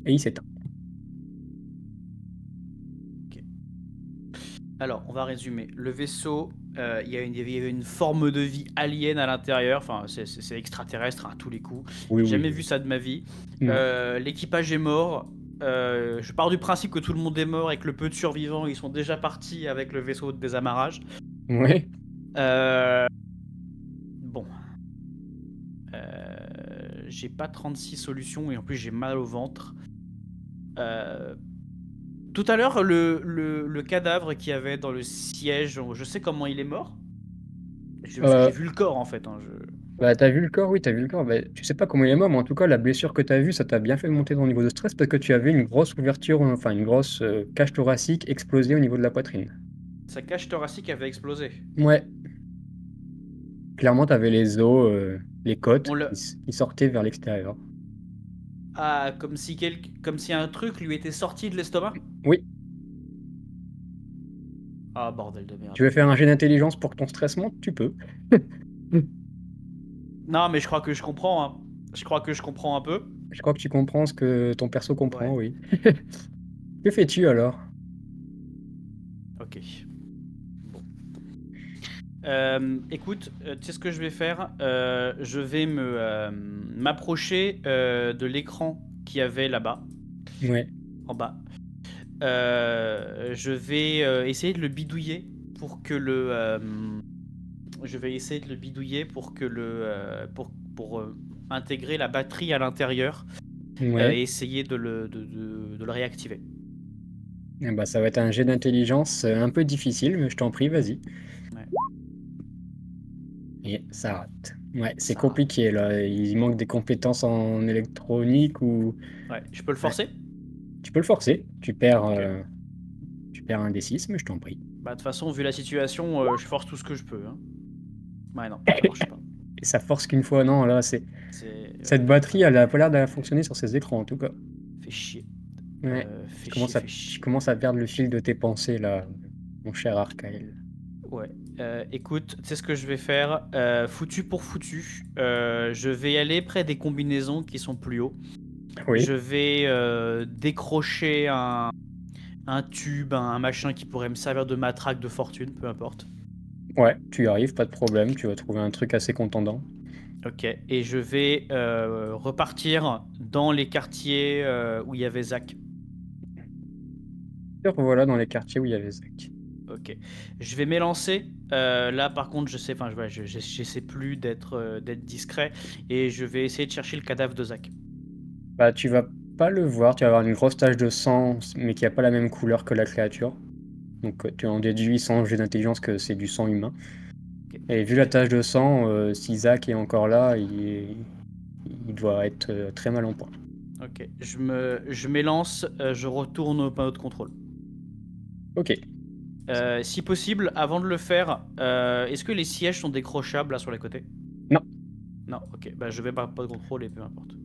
et il s'éteint. Ok. Alors, on va résumer. Le vaisseau, il y avait une forme de vie alien à l'intérieur. Enfin, c'est extraterrestre à tous les coups. Oui, J'ai jamais oui. vu ça de ma vie. Non. L'équipage est mort. Je pars du principe que tout le monde est mort et que le peu de survivants, ils sont déjà partis avec le vaisseau de désamarrage. Ouais. Euh, bon. J'ai pas 36 solutions et en plus j'ai mal au ventre. Euh, Tout à l'heure, le cadavre qu'il y avait dans le siège, je sais comment il est mort. Parce que Euh, j'ai vu le corps en fait. Hein, Bah, t'as vu le corps, oui, t'as vu le corps. Bah, tu sais pas comment il est mort, mais en tout cas, la blessure que t'as vue, ça t'a bien fait monter ton niveau de stress parce que tu avais une grosse ouverture, enfin une grosse cage thoracique explosée au niveau de la poitrine. Sa cage thoracique avait explosé. Ouais, clairement, t'avais les os, les côtes On l'a. qui sortaient vers l'extérieur. Ah, comme si un truc lui était sorti de l'estomac. Oui, Ah, bordel de tu merde. veux faire un jet d'intelligence pour que ton stress monte? Tu peux. Non, mais je crois que je comprends. Hein. Je crois que je comprends un peu. Je crois que tu comprends ce que ton perso comprend, Ouais, oui. Que fais-tu alors? ok. Bon. Écoute, tu sais ce que je vais faire? Je vais m'approcher de l'écran qu'il y avait là-bas, Ouais, en bas. Je vais essayer de le bidouiller pour que je vais essayer de le bidouiller pour que pour intégrer la batterie à l'intérieur et ouais. essayer de le réactiver. Eh bah, ça va être un jet d'intelligence un peu difficile, mais je t'en prie, vas-y. Ouais, Et ça rate. Ouais, c'est ça rate. compliqué là. Il manque des compétences en électronique ou. Ouais, je peux le Ouais. forcer? Tu peux le forcer. Ok. Tu perds un D6, mais je t'en prie. Bah de toute façon, vu la situation, je force tout ce que je peux. Hein. Ouais, non, ça marche pas. Et ça force qu'une fois, non, là, cette Ouais, batterie, elle a pas l'air de fonctionner sur ses écrans en tout cas. fait chier. Ouais. Fait chier, fait Tu chier. commences à perdre le fil de tes pensées là, mon cher Arkael. Ouais. Écoute, tu sais ce que je vais faire? Foutu pour foutu. Je vais aller près des combinaisons qui sont plus haut. Oui, Je vais décrocher un tube, un machin qui pourrait me servir de matraque de fortune, peu importe. ouais, tu y arrives, pas de problème. Tu vas trouver un truc assez contendant. Ok. Et je vais repartir dans les quartiers où il y avait Zach. Et voilà dans les quartiers où il y avait Zach. Ok. Je vais m'élancer. Là, par contre, je sais, enfin, j'essaie plus d'être discret et je vais essayer de chercher le cadavre de Zach. Bah, tu vas pas le voir, tu vas avoir une grosse tache de sang, mais qui a pas la même couleur que la créature. Donc tu en déduis sans jet d'intelligence que c'est du sang humain. Ok. Et vu la tache de sang, si Zach est encore là, il doit être très mal en point. Ok. Je m'élance. Je retourne au panneau de contrôle. Ok. Si possible, avant de le faire, est-ce que les sièges sont décrochables là sur les côtés? Non. Non, ok. Bah je vais pas de contrôle et peu importe.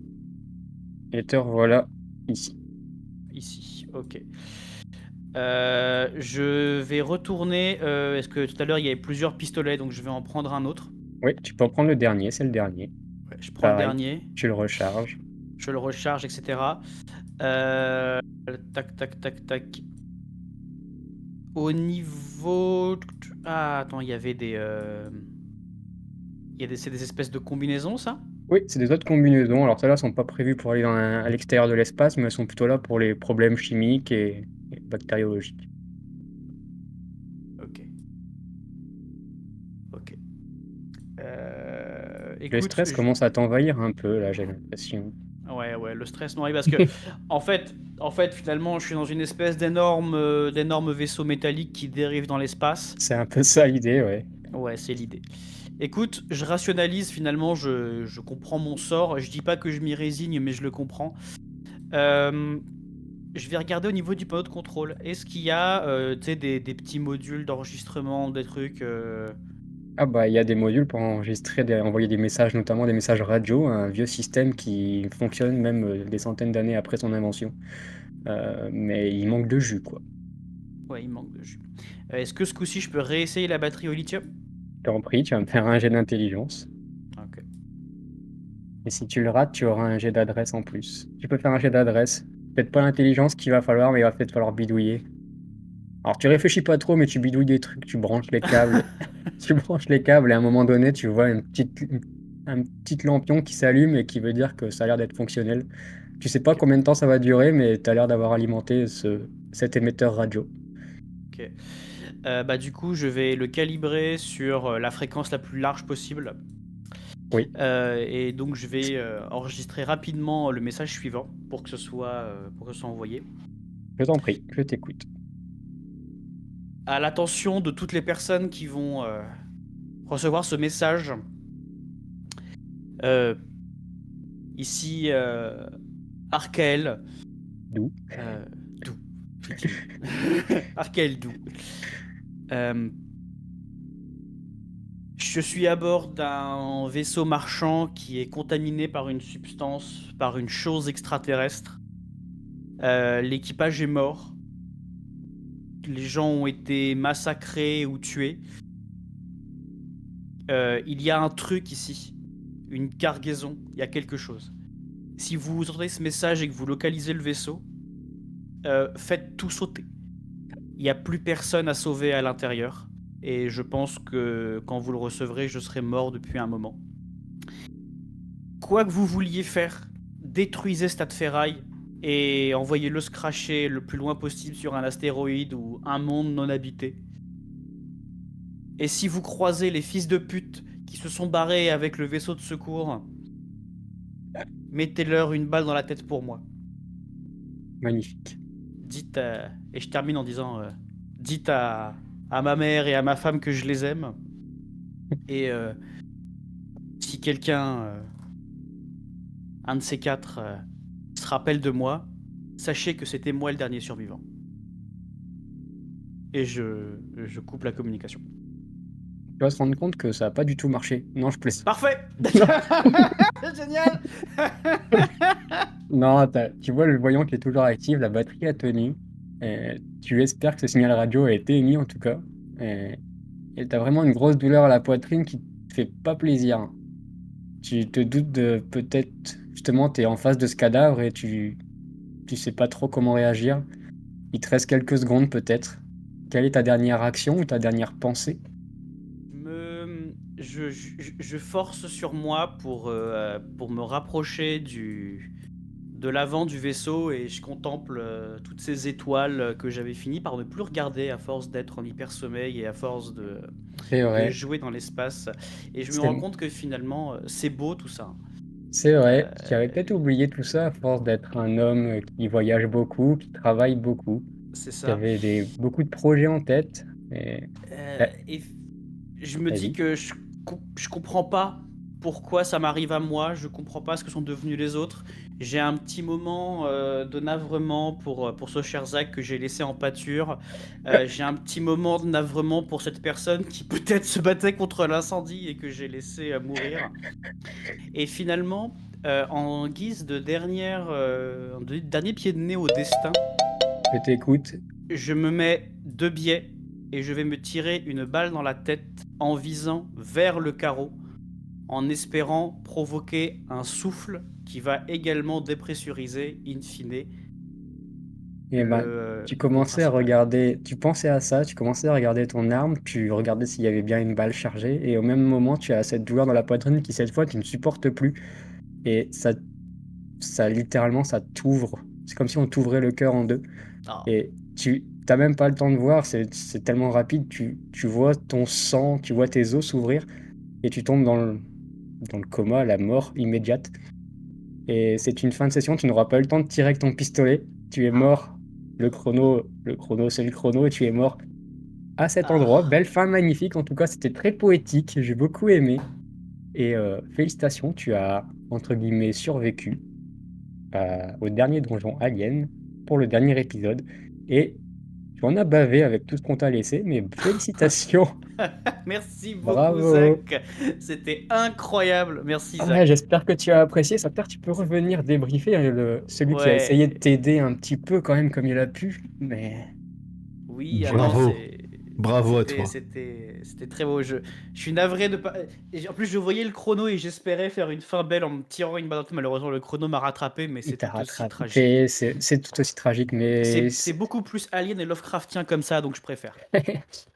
Et te revoilà ici. Ici, ok. Je vais retourner. Est-ce que tout à l'heure il y avait plusieurs pistolets, donc je vais en prendre un autre. Oui, tu peux en prendre le dernier, c'est le dernier. Ouais, je prends le Pareil, dernier, tu le recharges. je le recharge, etc. Tac, tac, tac, tac. Au niveau. Ah, attends, il y avait des. C'est des espèces de combinaisons, ça? Oui, c'est des autres combinaisons. Alors celles-là sont pas prévues pour aller à l'extérieur de l'espace, mais elles sont plutôt là pour les problèmes chimiques et bactériologiques. Ok. Ok. Le Écoute, stress commence à t'envahir un peu, là, j'ai l'impression. ouais, le stress, non, oui, parce que en fait, finalement, je suis dans une espèce d'énorme vaisseau métallique qui dérive dans l'espace. C'est un peu ça l'idée, ouais. Ouais, c'est l'idée. Écoute, je rationalise finalement, je comprends mon sort. Je dis pas que je m'y résigne, mais je le comprends. Euh, je vais regarder au niveau du panneau de contrôle. Est-ce qu'il y a tu sais, des petits modules d'enregistrement, des trucs Ah bah il y a des modules pour enregistrer, envoyer des messages, notamment des messages radio, un vieux système qui fonctionne même des centaines d'années après son invention. Mais il manque de jus, quoi. Ouais, il manque de jus. Est-ce que ce coup-ci, je peux réessayer la batterie au lithium? Je t'en prie, tu vas me faire un jet d'intelligence. Ok. Et si tu le rates, tu auras un jet d'adresse en plus. Tu peux faire un jet d'adresse. Peut-être pas l'intelligence qu'il va falloir, mais il va peut-être falloir bidouiller. Alors tu réfléchis pas trop, mais tu bidouilles des trucs, tu branches les câbles. Tu branches les câbles et à un moment donné, tu vois un petit lampion qui s'allume et qui veut dire que ça a l'air d'être fonctionnel. Tu sais pas Ok. combien de temps ça va durer, mais tu as l'air d'avoir alimenté cet émetteur radio. Ok. Bah du coup, je vais le calibrer sur la fréquence la plus large possible. Oui, Et donc je vais enregistrer rapidement le message suivant pour que ce soit envoyé. je t'en prie, je t'écoute. À l'attention de toutes les personnes qui vont recevoir ce message. Euh, Ici, Arkael. D'où? Doux, effectivement. Arkael Doux. Euh, je suis à bord d'un vaisseau marchand qui est contaminé par une substance, par une chose extraterrestre. L'équipage est mort. Les gens ont été massacrés ou tués. Il y a un truc ici, une cargaison, il y a quelque chose. Si vous entendez ce message et que vous localisez le vaisseau, faites tout sauter. Il n'y a plus personne à sauver à l'intérieur. Et je pense que quand vous le recevrez, je serai mort depuis un moment. Quoi que vous vouliez faire, détruisez Stade Ferraille et envoyez-le se cracher le plus loin possible sur un astéroïde ou un monde non habité. Et si vous croisez les fils de pute qui se sont barrés avec le vaisseau de secours, mettez-leur une balle dans la tête pour moi. Magnifique. Dites, et je termine en disant, dites à ma mère et à ma femme que je les aime. Et si quelqu'un, un de ces quatre, se rappelle de moi, sachez que c'était moi le dernier survivant. Et je coupe la communication. Tu vas se rendre compte que ça n'a pas du tout marché. Non, je plaisante. Parfait. Génial. Non, tu vois le voyant qui est toujours actif, la batterie a tenu. Tu espères que ce signal radio a été émis en tout cas. Et tu as vraiment une grosse douleur à la poitrine qui te fait pas plaisir. Tu te doutes de peut-être, justement, tu es en face de ce cadavre et tu sais pas trop comment réagir. Il te reste quelques secondes peut-être. Quelle est ta dernière action ou ta dernière pensée? Je force sur moi pour me rapprocher de l'avant du vaisseau et je contemple toutes ces étoiles que j'avais fini par ne plus regarder à force d'être en hyper sommeil et à force C'est de vrai, jouer dans l'espace. Et je me c'est rends compte que finalement, c'est beau tout ça. c'est vrai. Euh, J'avais peut-être oublié tout ça à force d'être un homme qui voyage beaucoup, qui travaille beaucoup, c'est qui ça. avait beaucoup de projets en tête. Et... Euh, Ah, et je me dis vas-y. que je comprends pas pourquoi ça m'arrive à moi, je comprends pas ce que sont devenus les autres. J'ai un petit moment de navrement pour ce cher Zach que j'ai laissé en pâture. J'ai un petit moment de navrement pour cette personne qui peut-être se battait contre l'incendie et que j'ai laissé mourir. Et finalement, en guise de dernier pied de nez au destin, Je t'écoute. je me mets 2 biais et je vais me tirer une balle dans la tête en visant vers le carreau, en espérant provoquer un souffle qui va également dépressuriser, in fine, Et ben, tu le pot commençais à principal. regarder, tu pensais à ça, tu commençais à regarder ton arme, tu regardais s'il y avait bien une balle chargée, et au même moment, tu as cette douleur dans la poitrine qui, cette fois, tu ne supportes plus. Et ça littéralement, ça t'ouvre. C'est comme si on t'ouvrait le cœur en deux. Ah, Et tu t'as même pas le temps de voir, c'est tellement rapide, tu vois ton sang, tu vois tes os s'ouvrir, et tu tombes dans le coma, la mort immédiate. Et c'est une fin de session, tu n'auras pas eu le temps de tirer avec ton pistolet, tu es mort. Le chrono, c'est le chrono, et tu es mort à cet endroit. ah. Belle fin magnifique, en tout cas, c'était très poétique, j'ai beaucoup aimé. Et félicitations, tu as, entre guillemets, survécu au dernier donjon Alien pour le dernier épisode. Et tu en as bavé avec tout ce qu'on t'a laissé, mais félicitations, Merci beaucoup, bravo. Zach. C'était incroyable. Merci, Ah, Zach. j'espère que tu as apprécié. Ça tu peux revenir débriefer celui qui a essayé de Ouais. t'aider un petit peu quand même comme il a pu. Mais Oui, ah non, voilà. Bravo. Bravo à toi. c'était très beau jeu. Je suis navré de pas. En plus, je voyais le chrono et j'espérais faire une fin belle en me tirant une balle dans le tête. Malheureusement, le chrono m'a rattrapé, mais Il c'est t'a tout aussi tragique. rattrapé. C'est tout aussi tragique, mais C'est beaucoup plus alien et Lovecraftien comme ça, donc je préfère.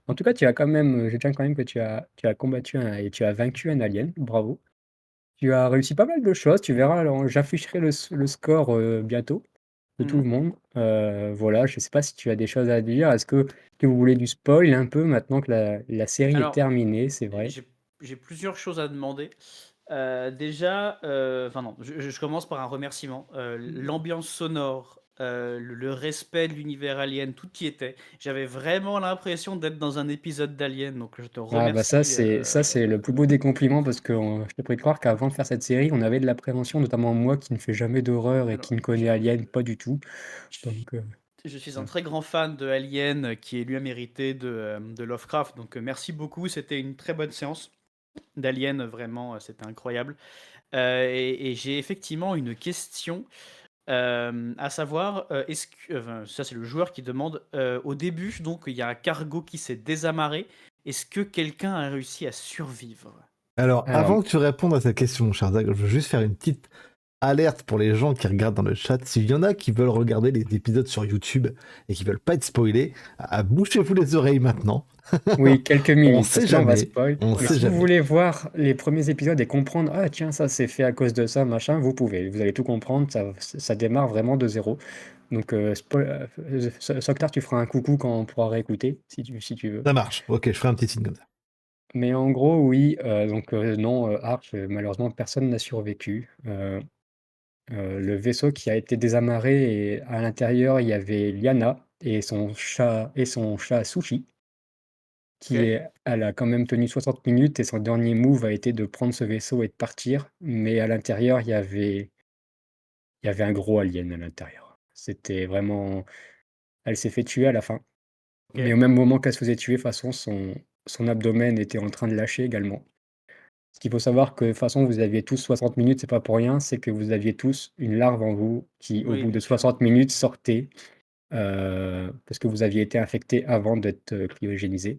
en tout cas, tu as quand même, je tiens quand même que tu as combattu et tu as vaincu un alien. Bravo. Tu as réussi pas mal de choses. Tu verras, alors, j'afficherai le score bientôt de tout le Mhm. monde. Voilà, je sais pas si tu as des choses à dire. Est-ce que vous voulez du spoil un peu maintenant que la série est Alors, terminée, c'est vrai? j'ai plusieurs choses à demander. Déjà, enfin non, je commence par un remerciement. L'ambiance sonore, le respect de l'univers Alien, tout y était. J'avais vraiment l'impression d'être dans un épisode d'Alien, donc je te Ah bah ça remercie. c'est le plus beau des compliments parce que je te prie de croire qu'avant de faire cette série, on avait de l'appréhension, notamment moi qui ne fais jamais d'horreur et Alors, qui ne connaît Alien pas du tout. Donc je suis un voilà. très grand fan de Alien, qui est lui mérité de Lovecraft, donc merci beaucoup. C'était une très bonne séance d'Alien, vraiment, c'était incroyable. Et j'ai effectivement une question. À savoir, est-ce que enfin, ça c'est le joueur qui demande, au début donc il y a un cargo qui s'est désamarré. Est-ce que quelqu'un a réussi à survivre? Alors, Alors, avant que tu répondes à cette question, mon cher Zach, je veux juste faire une petite alerte pour les gens qui regardent dans le chat. S'il y en a qui veulent regarder les épisodes sur YouTube et qui veulent pas être spoilés, bouchez-vous les oreilles maintenant. oui, quelques On minutes parce sait que là on va jamais. spoil. On Mais sait Voilà. si vous jamais. voulez voir les premiers épisodes et comprendre, ah tiens, ça c'est fait à cause de ça, machin, vous pouvez. Vous allez tout comprendre, ça démarre vraiment de zéro. Donc, Soctar, tu feras un coucou quand on pourra réécouter, si tu veux. Ça marche. Ok, je ferai un petit signe comme ça. Mais en gros, oui, donc non, Arch, malheureusement, personne n'a survécu. Le vaisseau qui a été désamarré et à l'intérieur, il y avait Liana et son chat Sushi, OK. elle a quand même tenu 60 minutes et son dernier move a été de prendre ce vaisseau et de partir. Mais à l'intérieur, il y avait un gros alien à l'intérieur. C'était vraiment Elle s'est fait tuer à la fin. Mais OK. au même moment qu'elle se faisait tuer, de toute façon, son abdomen était en train de lâcher également. Ce qu'il faut savoir que de toute façon, vous aviez tous 60 minutes, c'est pas pour rien, c'est que vous aviez tous une larve en vous qui, au Oui, bout de bien sûr. 60 minutes, sortait, parce que vous aviez été infecté avant d'être, cryogénisé.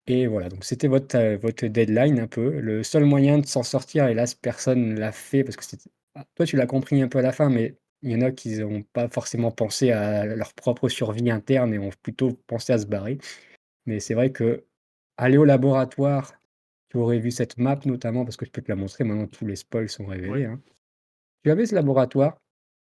Et voilà, donc c'était votre deadline un peu. Le seul moyen de s'en sortir, hélas, personne l'a fait parce que toi, tu l'as compris un peu à la fin, mais il y en a qui n'ont pas forcément pensé à leur propre survie interne et ont plutôt pensé à se barrer. Mais c'est vrai que aller au laboratoire, tu aurais vu cette map notamment, parce que je peux te la montrer maintenant, tous les spoils sont Oui. révélés, hein. Tu avais ce laboratoire,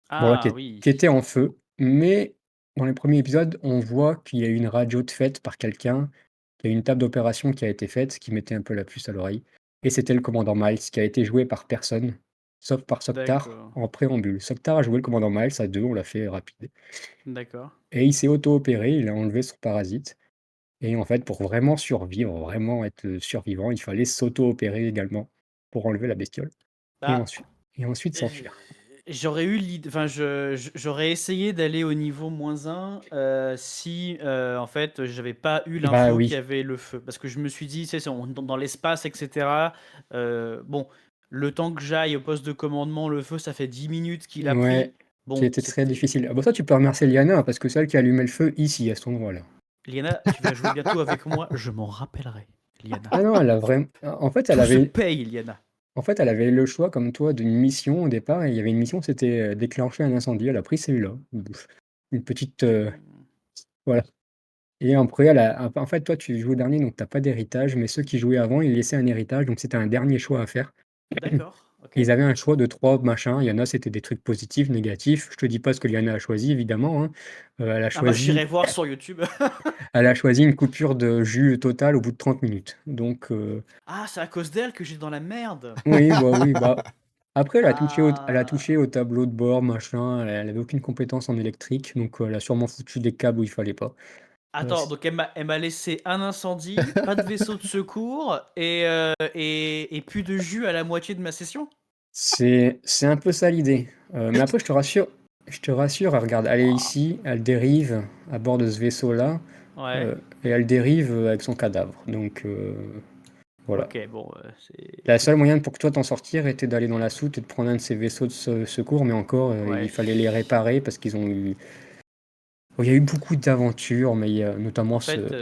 voilà, qui Ah est oui. qui était en feu, mais dans les premiers épisodes, on voit qu'il y a eu une radio de faite par quelqu'un, qu'il y a eu une table d'opération qui a été faite, ce qui mettait un peu la puce à l'oreille, et c'était le commandant Miles qui a été joué par personne, sauf par Soktar D'accord. en préambule. Soktar a joué le commandant Miles à 2, on l'a fait rapide, D'accord. et il s'est auto-opéré, il a enlevé son parasite. Et en fait, pour vraiment survivre, vraiment être, survivant, il fallait s'auto-opérer également. pour enlever la bestiole et Bah, ensuite s'enfuir. j'aurais eu l'idée, enfin, j'aurais essayé d'aller au niveau -1 si en fait j'avais pas eu Bah l'info qu'il y oui, avait le feu. Parce que je me suis dit, tu sais, dans l'espace, etc. Bon, le temps que j'aille au poste de commandement, le feu, ça fait 10 minutes qu'il a pris. ouais, qui Bon, était très c'était. difficile. Ah bah ça, tu peux remercier Liana parce que c'est elle qui a allumé le feu ici, à cet endroit-là. Liana, tu vas jouer bientôt avec moi, je m'en rappellerai. Liana. Ah non, elle a vraiment en fait, Tout se paye, Liana. elle avait le choix comme toi d'une mission au départ et il y avait une mission, c'était, déclencher un incendie. Elle a pris celle-là. Une petite, voilà et après en fait, toi, tu joues au dernier, donc tu as pas d'héritage, mais ceux qui jouaient avant, ils laissaient un héritage, donc c'était un dernier choix à faire. D'accord, ok. Ils avaient un choix de 3 machins. Il y en a, c'était des trucs positifs, négatifs. Je te dis pas ce que Liana a choisi évidemment, hein. Ah bah j'irai voir sur YouTube. Elle a choisi une coupure de jus totale au bout de 30 minutes. Donc Ah, c'est à cause d'elle que j'étais dans la merde. oui, bah, après elle a Ah. touché au tableau de bord, machin, elle avait aucune compétence en électrique, donc elle a sûrement foutu des câbles où il fallait pas. Attends, C donc elle m'a laissé un incendie, pas de vaisseau de secours et plus de jus à la moitié de ma session? c'est un peu ça l'idée. Mais après je te rassure, elle regarde, elle est Wouah. ici, elle dérive à bord de ce vaisseau-là, Ouais. et elle dérive, avec son cadavre. Donc voilà. Ok, bon, c'est. La seule Écoute. moyen pour que toi t'en sortir était d'aller dans la soute et de prendre un de ces vaisseaux de secours, mais encore, il Ouais. fallait les réparer parce qu'ils ont eu il y a eu beaucoup d'aventures, mais il y a notamment En ce fait,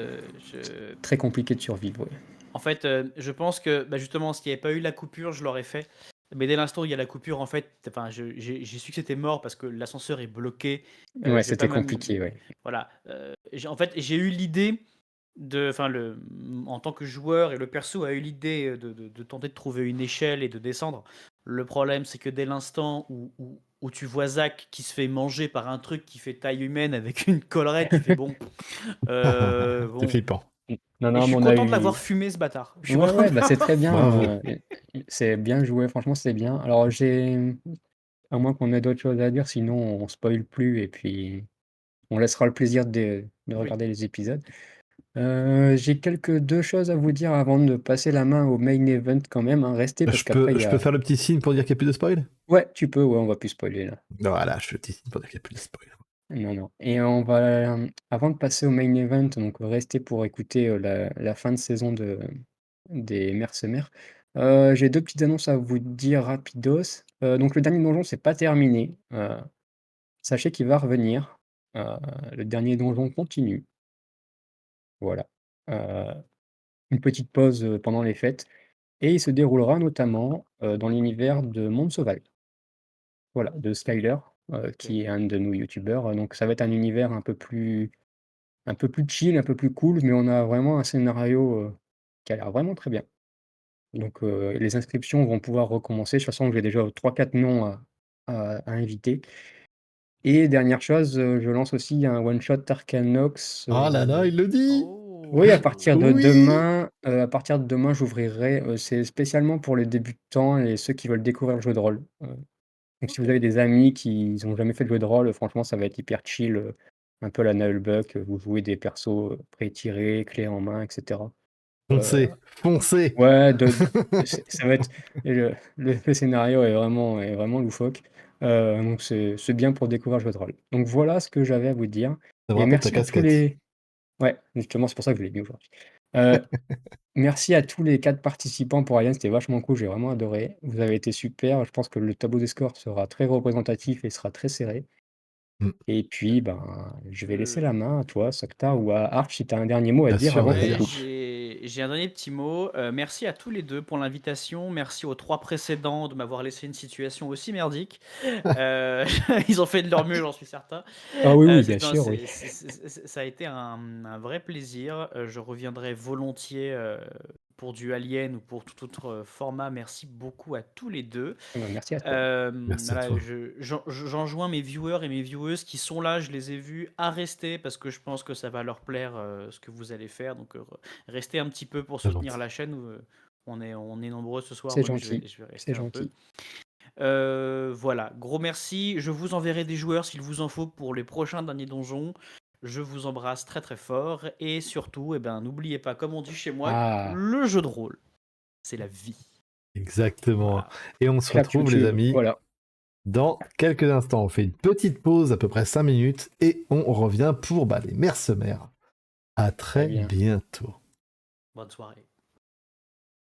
je. très compliqué de survivre, ouais. En fait, je pense que bah, justement, s'il n'y avait pas eu la coupure, je l'aurais fait. Mais dès l'instant où il y a la coupure, en fait, enfin, j'ai su que c'était mort parce que l'ascenseur est bloqué. Ouais, Je vais pas c'était compliqué, ouais. voilà. En fait, j'ai eu l'idée enfin, en tant que joueur et le perso a eu l'idée de tenter de trouver une échelle et de descendre. Le problème, c'est que dès l'instant où tu vois Zach qui se fait manger par un truc qui fait taille humaine avec une collerette, tu fais bon. C'est Bon. flippant. Non, Et je non, mais suis on a content de l'avoir eu fumé ce bâtard. Je suis ouais, content ouais, de bah, c'est très Bravo. bien, c'est bien joué, franchement, c'est bien. Alors à moins qu'on ait d'autres choses à dire, sinon on spoil plus et puis on laissera le plaisir de Oui. regarder les épisodes. J'ai 2 choses à vous dire avant de passer la main au main event quand même, hein. Restez parce qu'après il y Je peux a faire le petit signe pour dire qu'il n'y a plus de spoil? ouais, tu peux, ouais, on va plus spoiler là. Voilà, je fais le petit signe pour dire qu'il n'y a plus de spoil. Non, non et on va, avant de passer au main event, donc restez pour écouter, la fin de saison des Mercenaires. J'ai 2 petites annonces à vous dire rapidos. Donc le dernier donjon, c'est pas terminé. Sachez qu'il va revenir. Heu, le dernier donjon continue. Voilà. Heu, une petite pause, pendant les fêtes et il se déroulera notamment, dans l'univers de Monde Sauval. Voilà, de Skyler, Ok. qui est un de nos youtubeurs, donc ça va être un univers un peu plus chill, un peu plus cool, mais on a vraiment un scénario, qui a l'air vraiment très bien. Donc les inscriptions vont pouvoir recommencer. De toute façon, j'ai déjà 3-4 noms à inviter et dernière chose, je lance aussi un one shot Arcanox, Oh là là, il le dit! oui, Oui! à partir de demain, j'ouvrirai, c'est spécialement pour les débutants et ceux qui veulent découvrir le jeu de rôle. Donc si Ok. vous avez des amis qui ont jamais fait de jeu de rôle, franchement, ça va être hyper chill, un peu à la Nullbuck, vous jouez des persos, pré-tirés, clés en main et cetera. Heu, Foncez, foncez! ouais, ça va être le scénario est vraiment loufoque, donc c'est bien pour découvrir le jeu de rôle. Donc voilà ce que j'avais à vous dire Ça me et rappelle ta merci à tous casquette. les ouais, justement, c'est pour ça que je l'ai mis aujourd'hui. Heu, merci à tous les 4 participants pour Alien, c'était vachement cool, j'ai vraiment adoré. Vous avez été super, je pense que le tableau des scores sera très représentatif et sera très serré. Mmh, Et puis, ben, je vais laisser Euh, la main à toi, Sokta ou à Arch, si tu as un dernier mot à bien dire sûr, avant qu'on Ouais, vas-y, coupe. Arch. j'ai un dernier petit mot. Merci à tous les deux pour l'invitation. Merci aux trois précédents de m'avoir laissé une situation aussi merdique. Euh, Ils ont fait de leur mieux, j'en suis certain. Ah oui, oui, bien C'est- non, sûr, oui. ça a été un vrai plaisir. Je reviendrai volontiers pour du Alien ou pour tout autre format. Merci beaucoup à tous les deux. Ah bah, merci à toi. Merci à Voilà, toi. j'enjoins mes viewers et mes vieweuses qui sont là, je les ai vus, à rester parce que je pense que ça va leur plaire ce que vous allez faire. Donc restez un petit peu pour C'est soutenir gentil. la chaîne. On est nombreux ce soir, C'est ouais, mais gentil, je vais c'est rester un peu. gentil. Voilà, gros merci. Je vous enverrai des joueurs s'il vous en faut pour les prochains derniers donjons. Je vous embrasse très très fort et surtout, eh ben, n'oubliez pas, comme on dit chez moi, Ah, le jeu de rôle, c'est la vie. Exactement. Voilà. Et on se Clap retrouve, les YouTube, amis, voilà. dans quelques instants. On fait une petite pause, à peu près 5 minutes, et on revient pour les mercenaires. À très bien. bientôt. Bonne soirée.